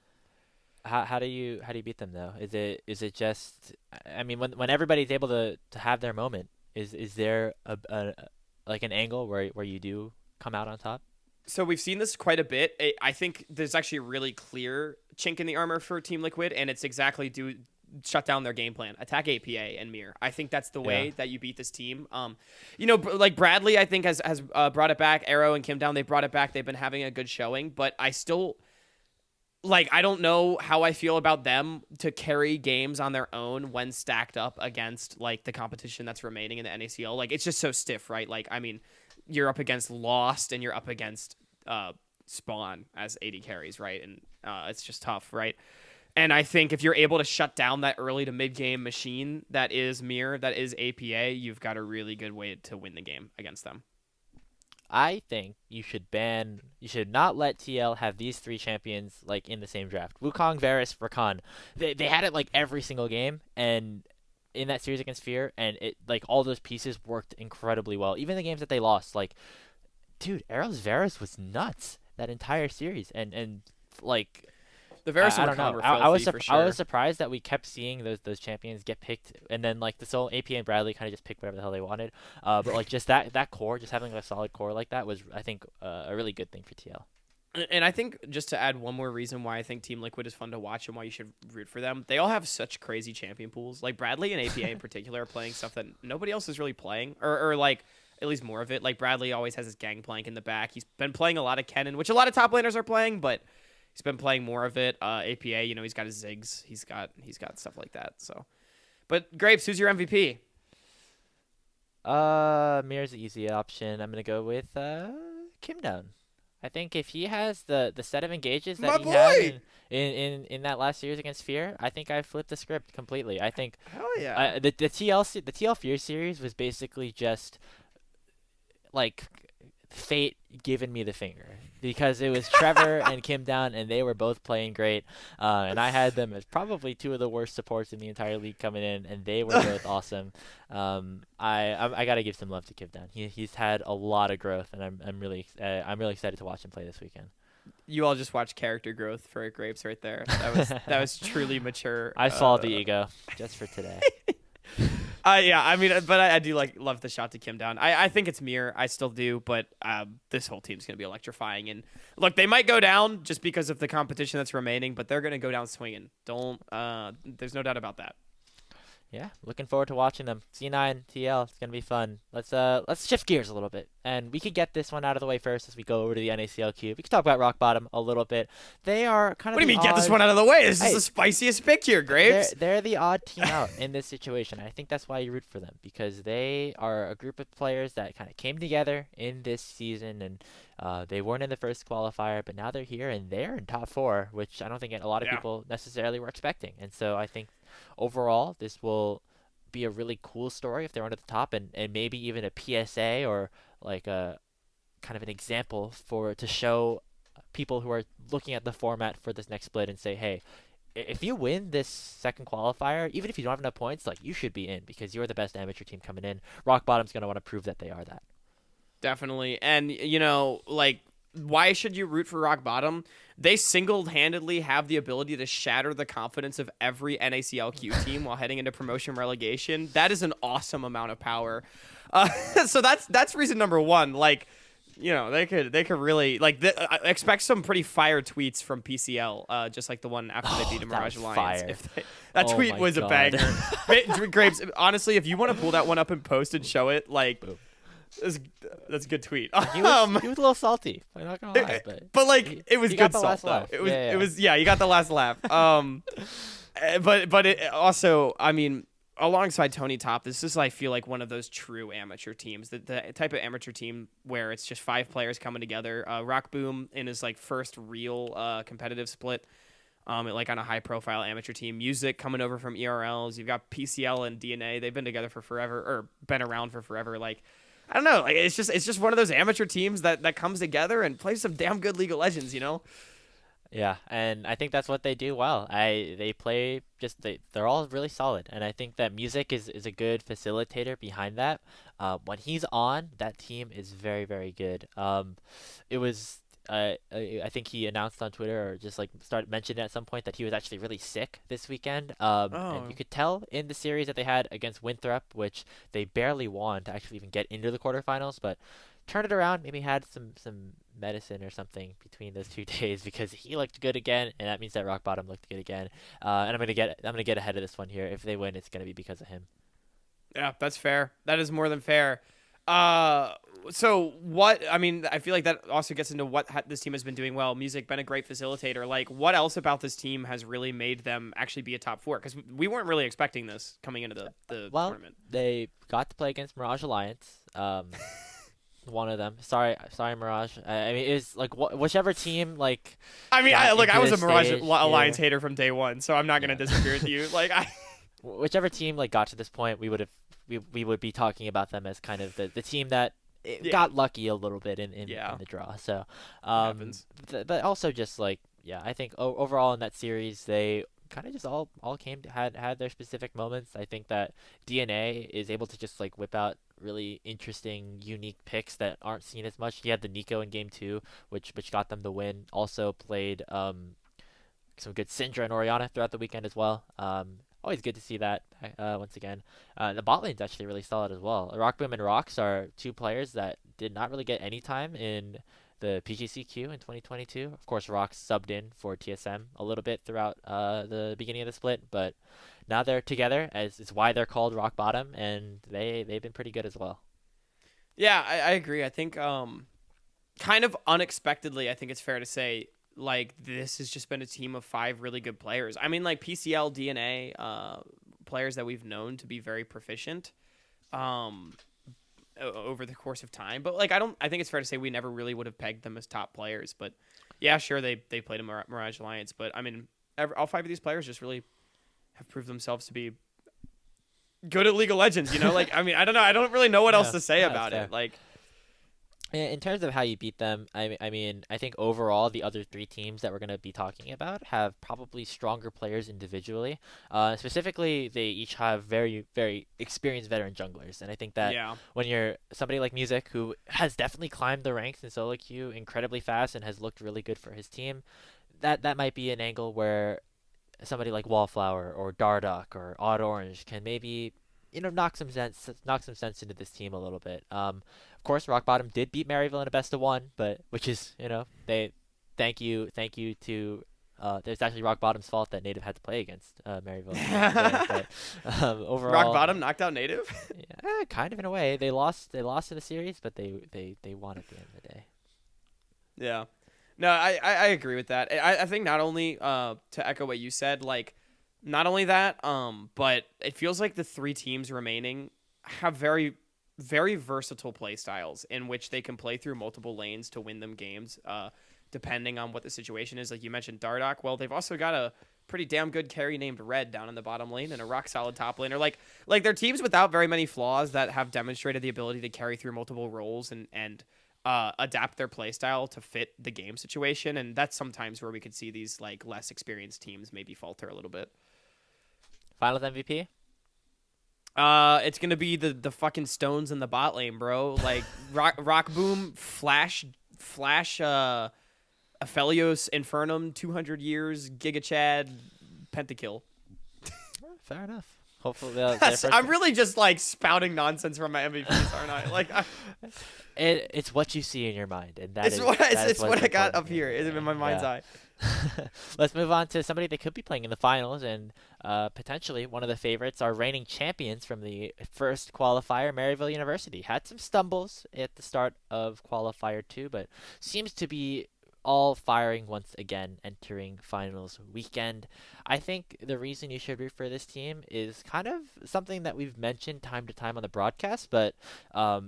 How do you beat them though? Is it just, I mean, when everybody's able to have their moment, is there a like an angle where you do come out on top? So we've seen this quite a bit. I think there's actually a really clear chink in the armor for Team Liquid, and it's exactly shut down their game plan. Attack APA and Mir. I think that's the way that you beat this team. Like Bradley, I think has brought it back. Arrow and Kim Down, they brought it back. They've been having a good showing, but I still I don't know how I feel about them to carry games on their own when stacked up against like the competition that's remaining in the NACL. Like it's just so stiff, right? Like I mean, you're up against Lost and you're up against Spawn as AD carries, right? And it's just tough, right? And I think if you're able to shut down that early to mid-game machine that is Mir, that is APA, you've got a really good way to win the game against them. I think you should not let TL have these three champions like in the same draft. Wukong, Varus, Rakan. They had it like every single game, and in that series against Fear, and it like all those pieces worked incredibly well. Even the games that they lost, like dude, Arrow's Varus was nuts that entire series, and like The Varus I and don't know. Rakan were filthy for sure. I was surprised that we kept seeing those champions get picked, and then like the whole AP and Bradley kind of just picked whatever the hell they wanted. But like just that core, just having a solid core like that was, I think, a really good thing for TL. And I think just to add one more reason why I think Team Liquid is fun to watch and why you should root for them, they all have such crazy champion pools. Like Bradley and APA in particular are playing stuff that nobody else is really playing, or like at least more of it. Like Bradley always has his Gangplank in the back. He's been playing a lot of Kennen, which a lot of top laners are playing, but he's been playing more of it. APA, you know, he's got his Ziggs. He's got stuff like that. So, but Grapes, who's your MVP? Mir's the easy option. I'm gonna go with Kim Down. I think if he has the set of engages that he had in that last series against Fear, I think I flipped the script completely. I think Hell yeah. the TL Fear series was basically just like fate giving me the finger because it was Trevor and Kim Down, and they were both playing great. And I had them as probably two of the worst supports in the entire league coming in, and they were both awesome. I gotta give some love to Kim Down. He's had a lot of growth, and I'm really excited to watch him play this weekend. You all just watched character growth for Grapes right there. That was truly mature. I saw the ego just for today. Yeah, I mean, but I do love the shot to Kim Down. I think it's Mir. I still do, but this whole team's gonna be electrifying. And look, they might go down just because of the competition that's remaining, but they're gonna go down swinging. There's no doubt about that. Yeah, looking forward to watching them. C9 TL, it's gonna be fun. Let's shift gears a little bit, and we could get this one out of the way first as we go over to the NACLQ. We could talk about Rock Bottom a little bit. They are kind of. What do you mean? Get this one out of the way. This is the spiciest pick here, Graves. They're the odd team out in this situation. I think that's why you root for them, because they are a group of players that kind of came together in this season, and they weren't in the first qualifier, but now they're here and they're in top 4, which I don't think a lot of people necessarily were expecting. And so I think overall this will be a really cool story if they're under the top, and maybe even a PSA or like a kind of an example to show people who are looking at the format for this next split and say, hey, if you win this second qualifier, even if you don't have enough points, like you should be in because you're the best amateur team coming in. Rock Bottom's going to want to prove that they are that. Definitely. And, you know, like, why should you root for Rock Bottom? They single-handedly have the ability to shatter the confidence of every NACLQ team while heading into promotion relegation. That is an awesome amount of power. So that's reason number one. Like, you know, they could really expect some pretty fire tweets from PCL, just like the one after they beat the Mirage Alliance. That tweet was a banger. Grapes, honestly, if you want to pull that one up and post and show it, like. Boom. That's a good tweet. He was a little salty. I'm not gonna lie, but like it was good salt though. It was you got the last laugh. But it also, I mean, alongside Tony Top, this is I feel like one of those true amateur teams, the type of amateur team where it's just 5 players coming together. Rock Boom in his like first real competitive split. Like on a high-profile amateur team. Music coming over from ERLs. You've got PCL and DNA. They've been together for forever, or been around for forever. Like. I don't know. Like it's just one of those amateur teams that comes together and plays some damn good League of Legends, you know? Yeah, and I think that's what they do well. They play they're all really solid, and I think that Music is a good facilitator behind that. When he's on, that team is very, very good. It was I think he announced on Twitter or just like started mentioning at some point that he was actually really sick this weekend. And you could tell in the series that they had against Winthrop, which they barely won to actually even get into the quarterfinals, but turned it around, maybe had some medicine or something between those 2 days because he looked good again, and that means that Rock Bottom looked good again. And I'm gonna get ahead of this one here. If they win, it's gonna be because of him. Yeah, that's fair. That is more than fair. So what, I mean, I feel like that also gets into what this team has been doing well. Music, been a great facilitator. Like, what else about this team has really made them actually be a top 4? Because we weren't really expecting this coming into the tournament. They got to play against Mirage Alliance. One of them. Sorry, Mirage. I mean, it was like whichever team, like. I mean, I was a Mirage Alliance hater from day one, so I'm not going to disagree with you. Like, whichever team, like, got to this point, we would be talking about them as kind of the team that it Yeah. got lucky a little bit in Yeah. the draw. So, Happens. but also just like yeah, I think overall in that series they kind of just all came to, had their specific moments. I think that DNA is able to just like whip out really interesting, unique picks that aren't seen as much. He had the Nico in game two, which got them the win. Also played some good Syndra and Oriana throughout the weekend as well. Always good to see that once again. The bot lane's actually really solid as well. Rockboom and Rox are two players that did not really get any time in the PGCQ in 2022. Of course, Rox subbed in for TSM a little bit throughout the beginning of the split, but now they're together, as it's why they're called Rock Bottom, and they've been pretty good as well. Yeah, I agree. I think kind of unexpectedly, I think it's fair to say, like, this has just been a team of 5 really good players. I mean, like, PCL, DNA, players that we've known to be very proficient over the course of time. But, like, I think it's fair to say we never really would have pegged them as top players. But, yeah, sure, they played in Mirage Alliance. But, I mean, all 5 of these players just really have proved themselves to be good at League of Legends, you know? Like, I mean, I don't know. I don't really know what else to say about it. Like, in terms of how you beat them, I mean, I think overall the other 3 teams that we're going to be talking about have probably stronger players individually. Specifically, they each have very, very experienced veteran junglers, and I think that yeah. when you're somebody like Music, who has definitely climbed the ranks in solo queue incredibly fast and has looked really good for his team, that might be an angle where somebody like Wallflower or Dardock or Odd Orange can maybe knock some sense into this team a little bit. Of course, Rock Bottom did beat Maryville in a best of 1, but which is they thank you to. It's actually Rock Bottom's fault that Native had to play against Maryville. Overall, Rock Bottom knocked out Native. Yeah, kind of in a way. They lost in the series, but they won at the end of the day. Yeah. No, I agree with that. I think not only to echo what you said, like not only that, but it feels like the 3 teams remaining have very, very versatile play styles in which they can play through multiple lanes to win them games, depending on what the situation is. Like you mentioned Dardock. Well, they've also got a pretty damn good carry named Red down in the bottom lane and a rock solid top laner. Like they're teams without very many flaws that have demonstrated the ability to carry through multiple roles and adapt their playstyle to fit the game situation, and that's sometimes where we could see these like less experienced teams maybe falter a little bit. Finals MVP? It's gonna be the fucking Stones in the bot lane, bro. Like rock boom, flash, Aphelios Infernum, 200 years, Giga Chad, Pentakill. Fair enough. Hopefully, I'm really just like spouting nonsense from my MVPs, aren't I? Like, it's what you see in your mind, and it's what I got up here in my mind's eye. Let's move on to somebody that could be playing in the finals, and potentially one of the favorites, our reigning champions from the first qualifier, Maryville University. Had some stumbles at the start of qualifier 2, but seems to be all firing once again entering finals weekend. I think the reason you should root for this team is kind of something that we've mentioned time to time on the broadcast, but I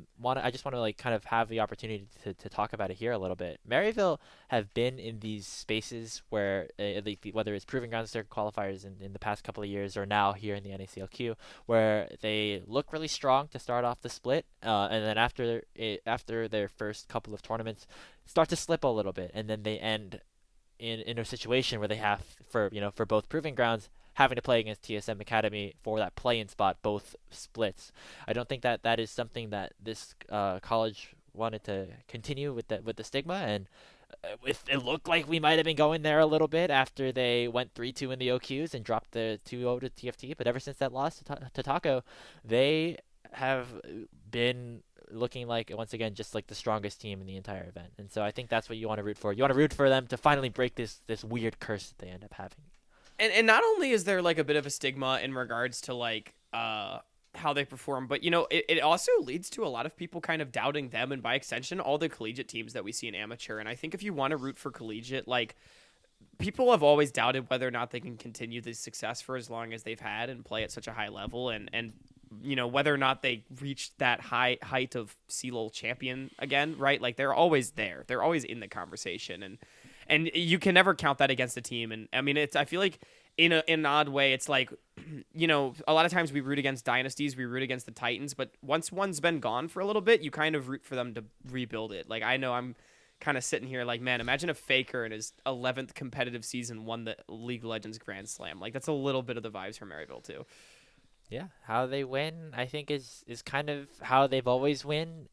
just want to like kind of have the opportunity to talk about it here a little bit. Maryville have been in these spaces where whether it's Proving Grounds Circuit qualifiers in the past couple of years or now here in the NACLQ, where they look really strong to start off the split, and then after their first couple of tournaments start to slip a little bit, and then they end in a situation where they have for both Proving Grounds having to play against TSM Academy for that play-in spot both splits. I don't think that is something that this college wanted to continue with the stigma, and it looked like we might have been going there a little bit after they went 3-2 in the OQs and dropped the 2-0 to TFT, but ever since that loss to Taco, they have been looking like, once again, just like the strongest team in the entire event. And so I think that's what you want to root for. You want to root for them to finally break this weird curse that they end up having. And not only is there like a bit of a stigma in regards to like how they perform, but it also leads to a lot of people kind of doubting them, and by extension all the collegiate teams that we see in amateur. And I think if you want to root for collegiate, like, people have always doubted whether or not they can continue this success for as long as they've had and play at such a high level, and whether or not they reach that height of CLOL champion again, right? Like, they're always there. They're always in the conversation, and you can never count that against a team. And I mean, I feel like in an odd way, it's like a lot of times we root against dynasties, we root against the Titans, but once one's been gone for a little bit, you kind of root for them to rebuild it. Like, I know I'm kind of sitting here like, man, imagine if Faker in his 11th competitive season won the League of Legends Grand Slam. Like, that's a little bit of the vibes from Maryville too. Yeah, how they win, I think, is kind of how they've always won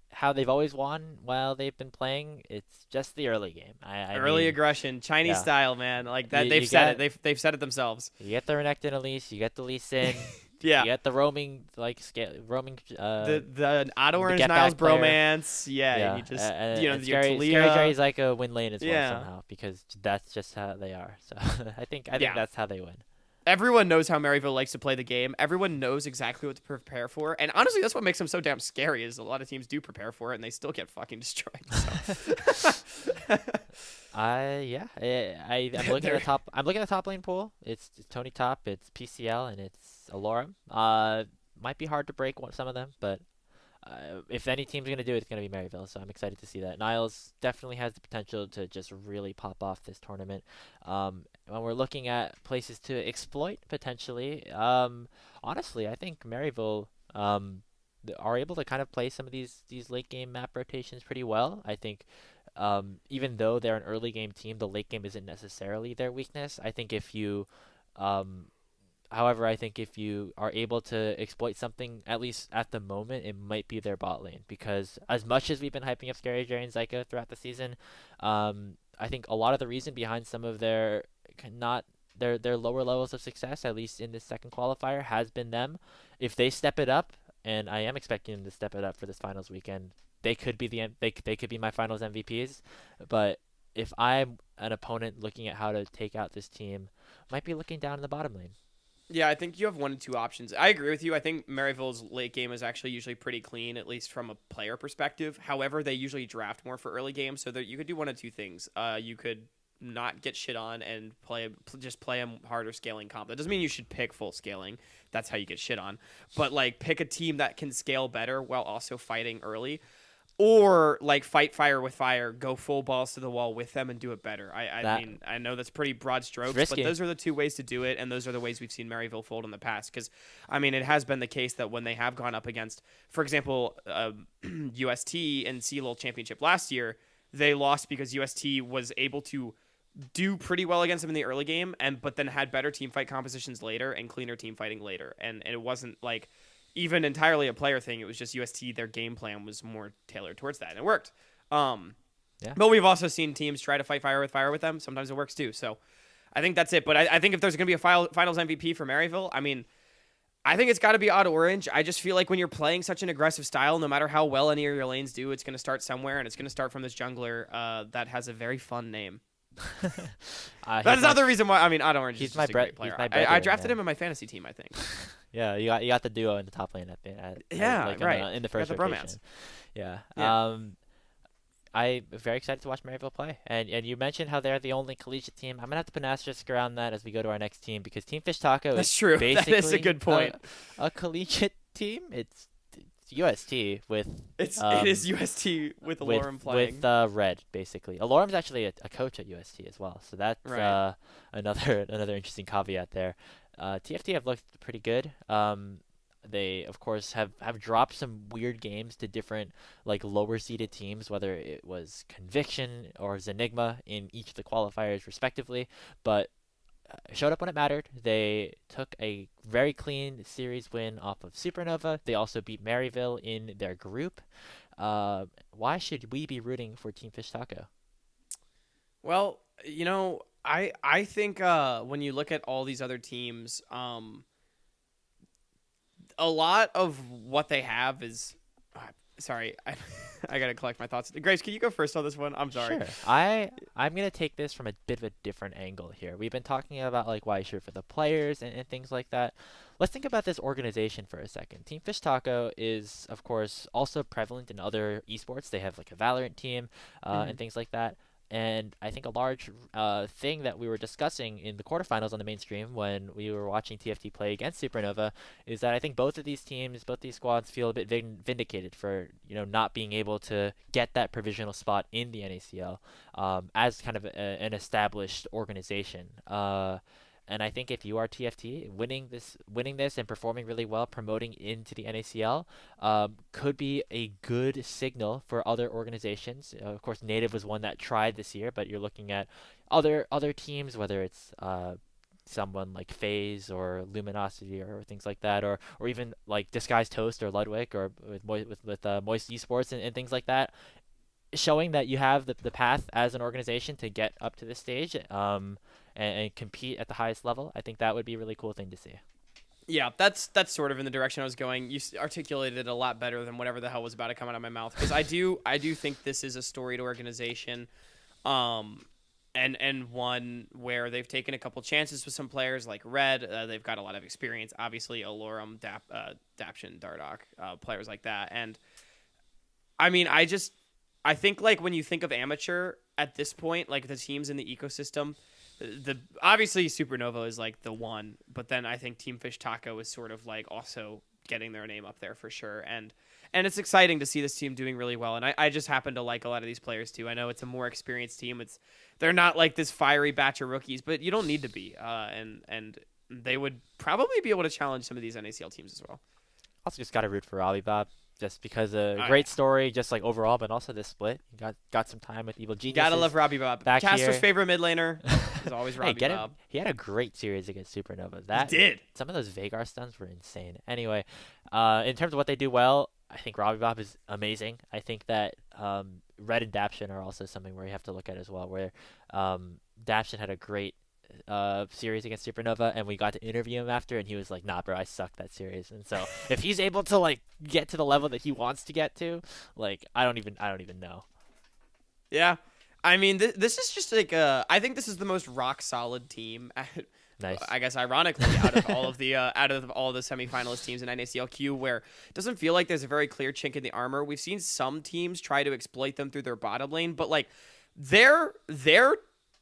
while they've been playing. It's just the early game. I Early mean, aggression, Chinese yeah, style, man. Like that, you, they've you said got it. They've said it themselves. you get the Renekton Elise, you get the Lee Sin, Yeah. you get the roaming roaming The Auto the Orange get Niles back player. bromance, yeah, Yeah, and you just and your Scary Talia. Jerry's like a win lane as well Yeah. somehow because that's just how they are. So I think Yeah. that's how they win. Everyone knows how Maryville likes to play the game. Everyone knows exactly what to prepare for, and honestly, that's what makes them so damn scary. Is a lot of teams do prepare for it, and they still get fucking destroyed. So. I'm looking at the top. I'm looking at the top lane pool. It's Tony Top, it's PCL, and it's Alorum. Might be hard to break some of them, but if any team's gonna do it, it's gonna be Maryville. So I'm excited to see that. Niles definitely has the potential to just really pop off this tournament. When we're looking at places to exploit potentially, honestly, I think Maryville are able to kind of play some of these late game map rotations pretty well. I think even though they're an early game team, the late game isn't necessarily their weakness. I think if you However, I think if you are able to exploit something, at least at the moment, it might be their bot lane. Because as much as we've been hyping up Scary Jerry and Zyka throughout the season, I think a lot of the reason behind some of their lower levels of success, at least in this second qualifier, has been them. If they step it up, and I am expecting them to step it up for this finals weekend, they could be they could be my finals MVPs. But if I'm an opponent looking at how to take out this team, might be looking down in the bottom lane. Yeah, I think you have one of two options. I agree with you. I think Maryville's late game is actually usually pretty clean, at least from a player perspective. However, they usually draft more for early game, so that you could do one of two things. You could not get shit on and just play a harder scaling comp. That doesn't mean you should pick full scaling. That's how you get shit on. But like pick a team that can scale better while also fighting early. Or like fight fire with fire, go full balls to the wall with them and do it better. I mean, I know that's pretty broad strokes, but those are the two ways to do it, and those are the ways we've seen Maryville fold in the past. Because, I mean, it has been the case that when they have gone up against, for example, UST and CLOL championship last year, they lost because UST was able to do pretty well against them in the early game, but then had better team fight compositions later and cleaner team fighting later, and it wasn't like even entirely a player thing. It was just UST, their game plan was more tailored towards that, and it worked. Yeah. But we've also seen teams try to fight fire with them. Sometimes it works too. So I think that's it. But I think if there's going to be a finals MVP for Maryville, I mean, I think it's got to be Auto Orange. I just feel like when you're playing such an aggressive style, no matter how well any of your lanes do, it's going to start somewhere, and it's going to start from this jungler that has a very fun name. That's not the reason why. I mean, Auto Orange is just a great player. I drafted him in my fantasy team, I think. Yeah, you got the duo in the top lane right. In the first rotation. Yeah. I'm very excited to watch Maryville play. And you mentioned how they're the only collegiate team. I'm gonna have to put an asterisk around that as we go to our next team because Team Fish Taco That's is true. basically That is a good point. A collegiate team. It's UST with it is UST with Alorum playing with Red basically. Alorum's actually a coach at UST as well, so that's right. Another interesting caveat there. TFT have looked pretty good. They of course have dropped some weird games to different like lower seeded teams, whether it was Conviction or Zenigma in each of the qualifiers respectively, but showed up when it mattered. They took a very clean series win off of Supernova. They also beat Maryville in their group. Why should we be rooting for Team Fish Taco? Well, I think when you look at all these other teams, a lot of what they have is sorry, I gotta collect my thoughts. Grace, can you go first on this one? I'm sorry. Sure. I'm gonna take this from a bit of a different angle here. We've been talking about like why you for the players and things like that. Let's think about this organization for a second. Team Fish Taco is of course also prevalent in other esports. They have like a Valorant team and things like that. And I think a large thing that we were discussing in the quarterfinals on the mainstream when we were watching TFT play against Supernova is that I think both of these teams, both these squads feel a bit vindicated for not being able to get that provisional spot in the NACL as kind of an established organization. And I think if you are TFT, winning this and performing really well, promoting into the NACL, could be a good signal for other organizations. Of course, Native was one that tried this year, but you're looking at other teams, whether it's someone like FaZe or Luminosity or things like that, or even like Disguised Toast or Ludwig or with Moist Esports and things like that, showing that you have the path as an organization to get up to this stage, and compete at the highest level. I think that would be a really cool thing to see. Yeah, that's sort of in the direction I was going. You articulated it a lot better than whatever the hell was about to come out of my mouth, because I do think this is a storied organization, and one where they've taken a couple chances with some players like Red. They've got a lot of experience, obviously Alorum, Daption, Dardoch, players like that. And I mean, I think like when you think of amateur at this point, like the teams in the ecosystem, the obviously Supernova is like the one, but then I think Team Fish Taco is sort of like also getting their name up there for sure. And it's exciting to see this team doing really well. And I just happen to like a lot of these players too. I know it's a more experienced team. They're not like this fiery batch of rookies, but you don't need to be. And they would probably be able to challenge some of these NACL teams as well. Also, just gotta root for Robbie Bob. Just because great story, just like overall, but also this split. You got some time with Evil Geniuses. Gotta love Robbie Bob. Caster's favorite mid laner is always Robbie Bob. He had a great series against Supernova. He did. Some of those Vagar stuns were insane. Anyway, in terms of what they do well, I think Robbie Bob is amazing. I think that Red and Daption are also something where you have to look at as well, where Daption had a great series against Supernova, and we got to interview him after, and he was like, "Nah, bro, I sucked that series." And so, if he's able to like get to the level that he wants to get to, like, I don't even know. Yeah, I mean, this is just like I think this is the most rock solid team. Nice. I guess ironically, out of all the semifinalist teams in NACLQ, where it doesn't feel like there's a very clear chink in the armor. We've seen some teams try to exploit them through their bottom lane, but like their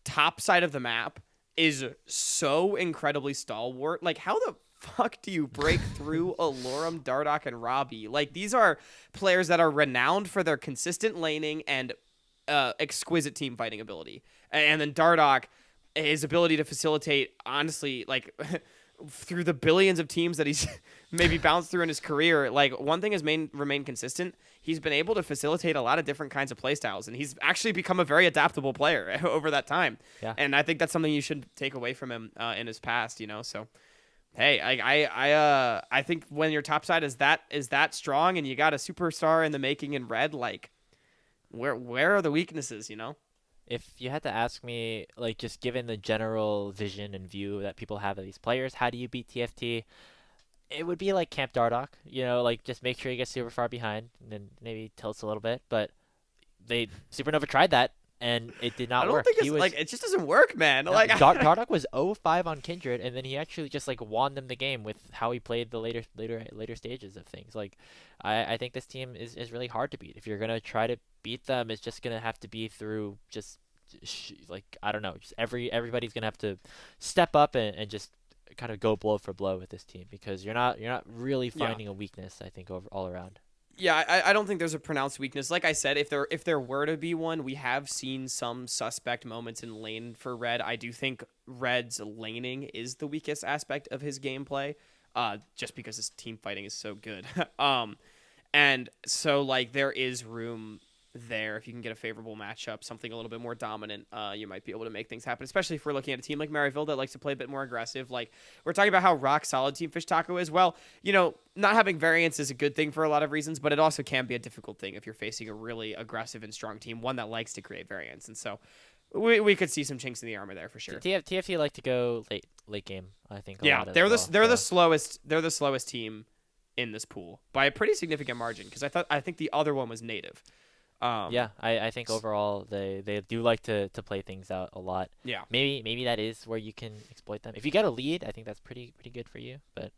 top side of the map is so incredibly stalwart. Like, how the fuck do you break through Alorum, Dardoch, and Robbie? Like, these are players that are renowned for their consistent laning and exquisite team fighting ability. And then Dardoch, his ability to facilitate, honestly, like through the billions of teams that he's maybe bounced through in his career, like one thing has remained consistent. He's been able to facilitate a lot of different kinds of playstyles, and he's actually become a very adaptable player over that time. Yeah. And I think that's something you should take away from him in his past, you know. So, hey, I think when your top side is that strong, and you got a superstar in the making in Red, like where are the weaknesses, you know? If you had to ask me, like, just given the general vision and view that people have of these players, how do you beat TFT? It would be like Camp Dardoch, you know, like just make sure you get super far behind and then maybe tilts a little bit. But Supernova tried that and it did not work. I don't think like it just doesn't work, man. No, like Dardoch was 0-5 on Kindred, and then he actually just like won them the game with how he played the later stages of things. Like I think this team is really hard to beat. If you're gonna try to beat them, it's just gonna have to be through just like I don't know, just everybody's gonna have to step up and just kind of go blow for blow with this team, because you're not really finding a weakness, I think, all around. Yeah, I don't think there's a pronounced weakness. Like I said, if there were to be one, we have seen some suspect moments in lane for Red. I do think Red's laning is the weakest aspect of his gameplay, just because his team fighting is so good. And so like there is room there. If you can get a favorable matchup, something a little bit more dominant, you might be able to make things happen, especially if we're looking at a team like Maryville that likes to play a bit more aggressive. Like we're talking about how rock solid Team Fish Taco is. Well, you know, not having variance is a good thing for a lot of reasons, but it also can be a difficult thing if you're facing a really aggressive and strong team, one that likes to create variance. And so we could see some chinks in the armor there for sure. TFT like to go late game, I think. They're the slowest team in this pool by a pretty significant margin, because I think the other one was Native. I think overall they do like to play things out a lot. Yeah. Maybe that is where you can exploit them. If you get a lead, I think that's pretty good for you. But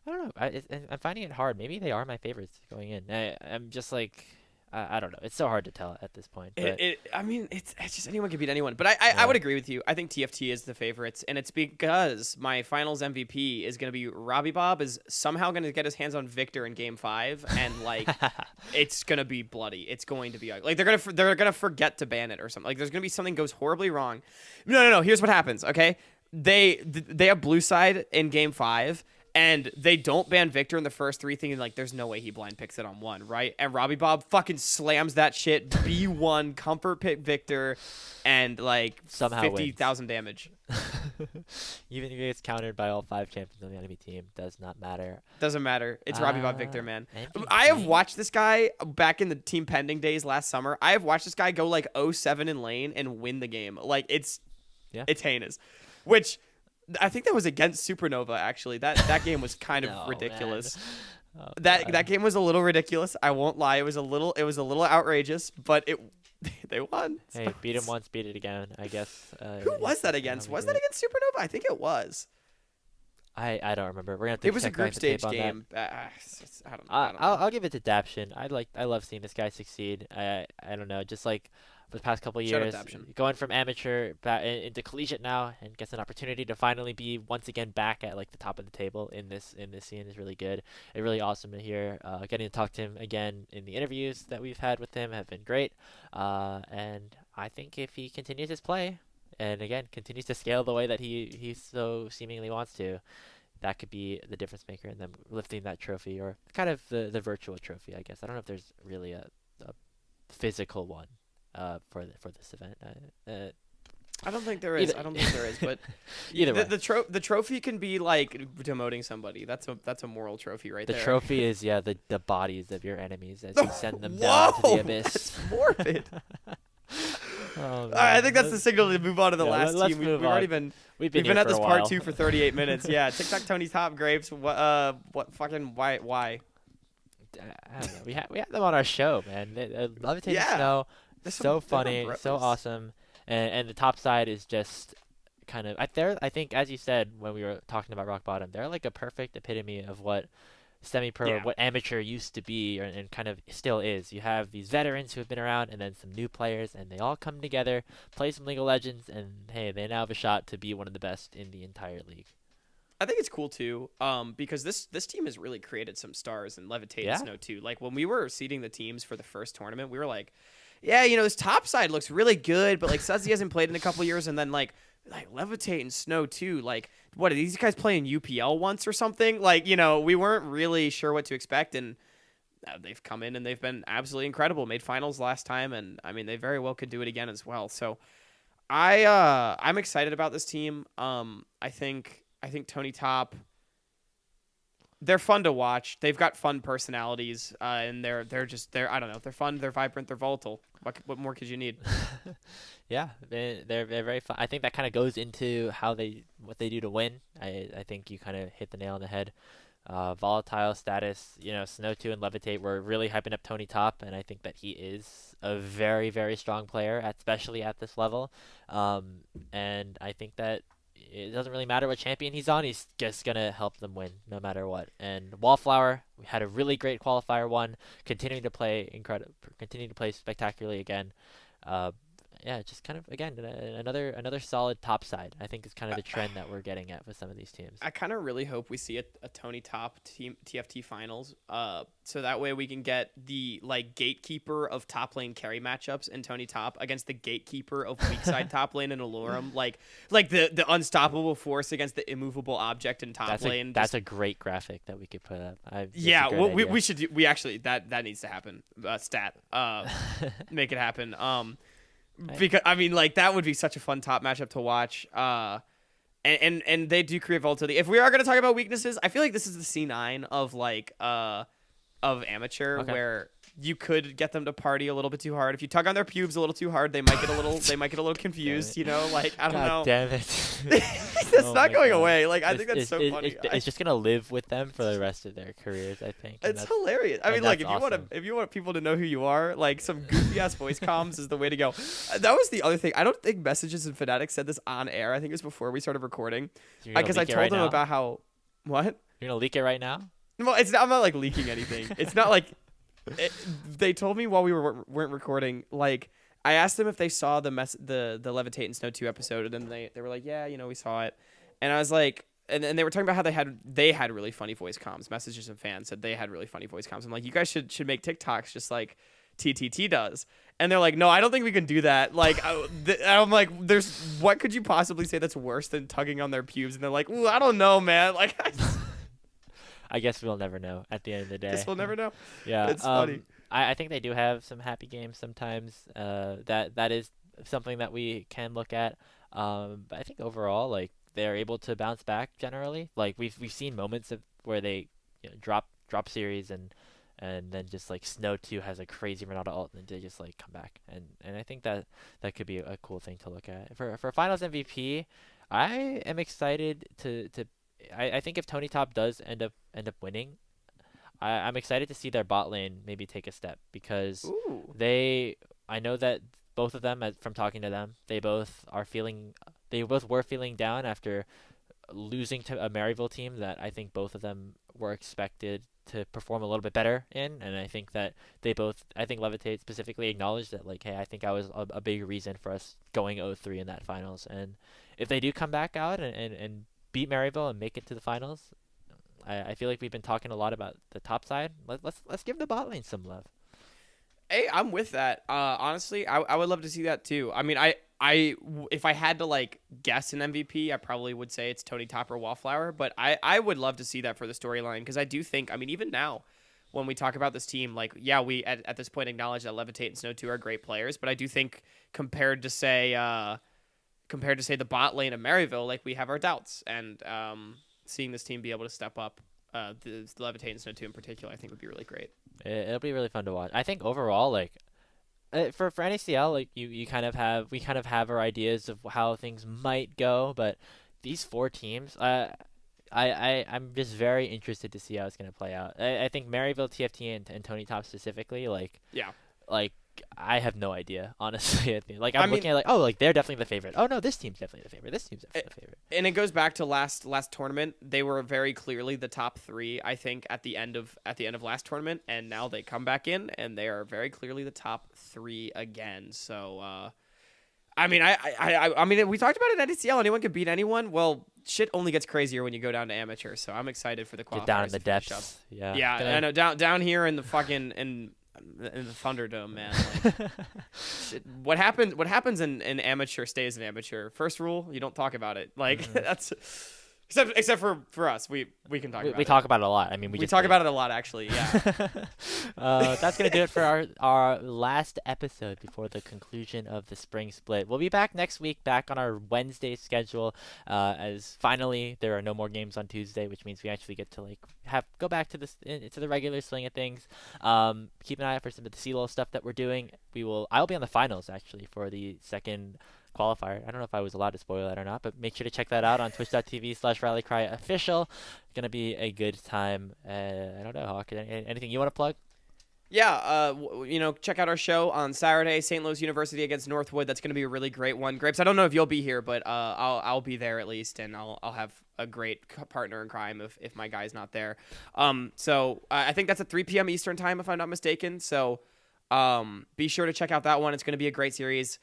I don't know. I'm finding it hard. Maybe they are my favorites going in. I'm just like I don't know. It's so hard to tell at this point. But I mean, it's just anyone can beat anyone. But I would agree with you. I think TFT is the favorites, and it's because my finals MVP is going to be Robbie Bob is somehow going to get his hands on Victor in Game 5, and like it's going to be bloody. It's going to be ugly. Like they're gonna forget to ban it or something. Like there's going to be something goes horribly wrong. No. Here's what happens. Okay. they have blue side in game 5. And they don't ban Victor in the first 3, thinking like there's no way he blind picks it on 1, right? And Robbie Bob fucking slams that shit. B1 comfort pick Victor, and like Somehow 50,000 damage. Even if it gets countered by all 5 champions on the enemy team, does not matter. Doesn't matter. It's Robbie Bob Victor, man. MVP? I have watched this guy back in the team pending days last summer. I have watched this guy go like 0-7 in lane and win the game. Like it's heinous. Which I think that was against Supernova, actually. That game was kind of No, ridiculous. Oh, That game was a little ridiculous. I won't lie. It was a little outrageous, but they won. Hey, beat him once, beat it again, I guess. Who was that against? Was that against Supernova? I think it was. I don't remember. We're gonna have to It was a check back group the tape stage on that. game. I don't know. I'll give it to Daption. I love seeing this guy succeed. I don't know, just like for the past couple of Shout out years, Daption. going from amateur back into collegiate now, and gets an opportunity to finally be once again back at like the top of the table in this scene is really good. It's really awesome to hear. Getting to talk to him again in the interviews that we've had with him have been great. And I think if he continues his play, and again continues to scale the way that he so seemingly wants to, that could be the difference maker in them lifting that trophy, or kind of the virtual trophy, I guess. I don't know if there's really a physical one for this event. I don't think there is. I don't think there is. But either way, the trophy can be like demoting somebody. That's a moral trophy right there. The trophy is the bodies of your enemies as you send them down to the abyss. That's morbid. Oh, I think that's the signal to move on to the last let's team. move We've on. already been We've been here at for this a part while. 2 for 38 minutes. Yeah, TikTok Tony Top Grapes. What fucking why? I don't know. We had them on our show, man. Levitating Snow, They're so some funny, bros. so awesome, and the top side is just kind of I think as you said when we were talking about Rock Bottom, they're like a perfect epitome of what semi-pro, what amateur used to be, and kind of still is. You have these veterans who have been around, and then some new players, and they all come together, play some League of Legends, and hey, they now have a shot to be one of the best in the entire league. I think it's cool too, because this team has really created some stars and Levitate and Snow too. Like when we were seeding the teams for the first tournament, we were like, yeah, this top side looks really good, but like Sudsy hasn't played in a couple years, and then like Levitate and Snow too. Like, what are these guys playing UPL once or something? Like, we weren't really sure what to expect, and they've come in and they've been absolutely incredible. Made finals last time, and I mean they very well could do it again as well. So I'm excited about this team. I think Tony Top, they're fun to watch. They've got fun personalities, and they're I don't know. They're fun. They're vibrant. They're volatile. What more could you need? Yeah, they're very fun. I think that kind of goes into what they do to win. I think you kind of hit the nail on the head. Volatile status, Snow 2 and Levitate were really hyping up Tony Top, and I think that he is a very, very strong player, especially at this level. And I think that it doesn't really matter what champion he's on, he's just going to help them win no matter what. And Wallflower, we had a really great qualifier one, continuing to play spectacularly again. Yeah, just kind of, again, another solid top side, I think, is kind of the trend that we're getting at with some of these teams. I kind of really hope we see a Tony Top team TFT finals, so that way we can get the gatekeeper of top lane carry matchups in Tony Top against the gatekeeper of weak side top lane in Alorum, like the unstoppable force against the immovable object in top lane. That's a great graphic that we could put up. We should do. We actually that needs to happen. Make it happen. Because I mean, that would be such a fun top matchup to watch. And they do create volatility. If we are going to talk about weaknesses, I feel like this is the C9 of amateur, where you could get them to party a little bit too hard. If you tug on their pubes a little too hard, they might get a little confused. I don't know. Damn it! That's not going away. I think that's so funny. It's just gonna live with them for the rest of their careers, I think. It's hilarious. I mean, if you want people to know who you are, some goofy ass voice comms is the way to go. That was the other thing. I don't think Messages and Fanatics said this on air. I think it was before we started recording, because I told them about how what. You're gonna leak it right now? Well, it's not. I'm not leaking anything. It's not like. They told me while we weren't recording. I asked them if they saw the Levitate and Snow 2 episode, and then they were like, yeah, we saw it. And I was like, and they were talking about how they had really funny voice comms. Messages and Fans said they had really funny voice comms. I'm like, you guys should make TikToks just TTT does. And they're like, no, I don't think we can do that. Like, I'm like, what could you possibly say that's worse than tugging on their pubes? And they're like, ooh, I don't know, man. Like, I guess we'll never know at the end of the day. guess we'll never know. Yeah, It's funny. I think they do have some happy games sometimes. That is something that we can look at. But I think overall, like they're able to bounce back generally. Like we've seen moments of where they drop series and then just like Snow 2 has a crazy Ronaldo ult and they just like come back. And I think that could be a cool thing to look at. For Finals MVP, I am excited to I think if Tony Top does end up winning, I'm excited to see their bot lane maybe take a step because Ooh. I know that both of them, from talking to them, they both were feeling down after losing to a Maryville team that I think both of them were expected to perform a little bit better in, and I think that I think Levitate specifically acknowledged that, like, hey, I think I was a big reason for us going 0-3 in that finals, and if they do come back out and beat Maryville and make it to the finals, I feel like we've been talking a lot about the top side. Let's give the bot lane some love. Hey, I'm with that. Honestly, I would love to see that too. I mean, if I had to like guess an MVP, I probably would say it's Tony Top or Wallflower. But I would love to see that for the storyline because I do think, I mean, even now when we talk about this team, like, yeah, we at this point acknowledge that Levitate and Snow 2 are great players, but I do think compared to say the bot lane of Maryville, like we have our doubts, and seeing this team be able to step up, the Levitate and Snow 2 in particular, I think would be really great. It'll be really fun to watch. I think overall, like, for NACL, like we kind of have our ideas of how things might go, but these 4 teams, I'm just very interested to see how it's gonna play out. I think Maryville, TFT, and Tony Top specifically, like, Yeah. like I have no idea, honestly. I think, like, I'm looking at like, oh, like they're definitely the favorite. Oh no, this team's definitely the favorite. This team's definitely the favorite. And it goes back to last tournament. They were very clearly the top 3, I think, at the end of last tournament, and now they come back in and they are very clearly the top 3 again. So, I mean, I mean, we talked about it at NACL. Anyone could beat anyone. Well, shit only gets crazier when you go down to amateur. So I'm excited for the qualifiers. Get down in the depths. Yeah. Yeah, I know. Down here in the fucking in the Thunderdome, man. Like, shit, what happens in amateur stays in amateur. First rule, you don't talk about it. Like that's except for us, we can talk about it. We talk about it a lot. I mean, we talk about it a lot, actually. Yeah. That's gonna do it for our last episode before the conclusion of the spring split. We'll be back next week, back on our Wednesday schedule, as finally there are no more games on Tuesday, which means we actually get to like go back to the regular swing of things. Keep an eye out for some of the CLOL stuff that we're doing. I'll be on the finals actually for the second qualifier. I don't know if I was allowed to spoil that or not, but make sure to check that out on twitch.tv/rallycryofficial. Gonna be a good time. I don't know, Hawk. Anything you want to plug? Yeah, check out our show on Saturday, St. Louis University against Northwood. That's going to be a really great one. Grapes, I don't know if you'll be here, but I'll be there at least, and I'll have a great partner in crime if my guy's not there. So I think that's at 3 p.m. Eastern time, if I'm not mistaken. So be sure to check out that one. It's going to be a great series.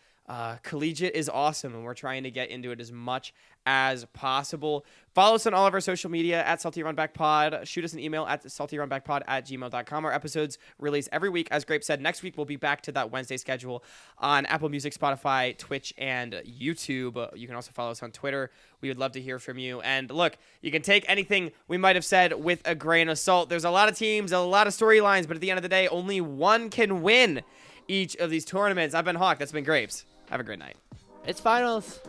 Collegiate is awesome, and we're trying to get into it as much as possible. Follow us on all of our social media at Salty Runback Pod. Shoot us an email at saltyrunbackpod@gmail.com. Our episodes release every week. As Grape said, next week we'll be back to that Wednesday schedule on Apple Music, Spotify, Twitch, and YouTube. You can also follow us on Twitter. We would love to hear from you. And look, you can take anything we might have said with a grain of salt. There's a lot of teams, a lot of storylines, but at the end of the day, only one can win each of these tournaments. I've been Hawk. That's been Grapes. Have a great night. It's finals.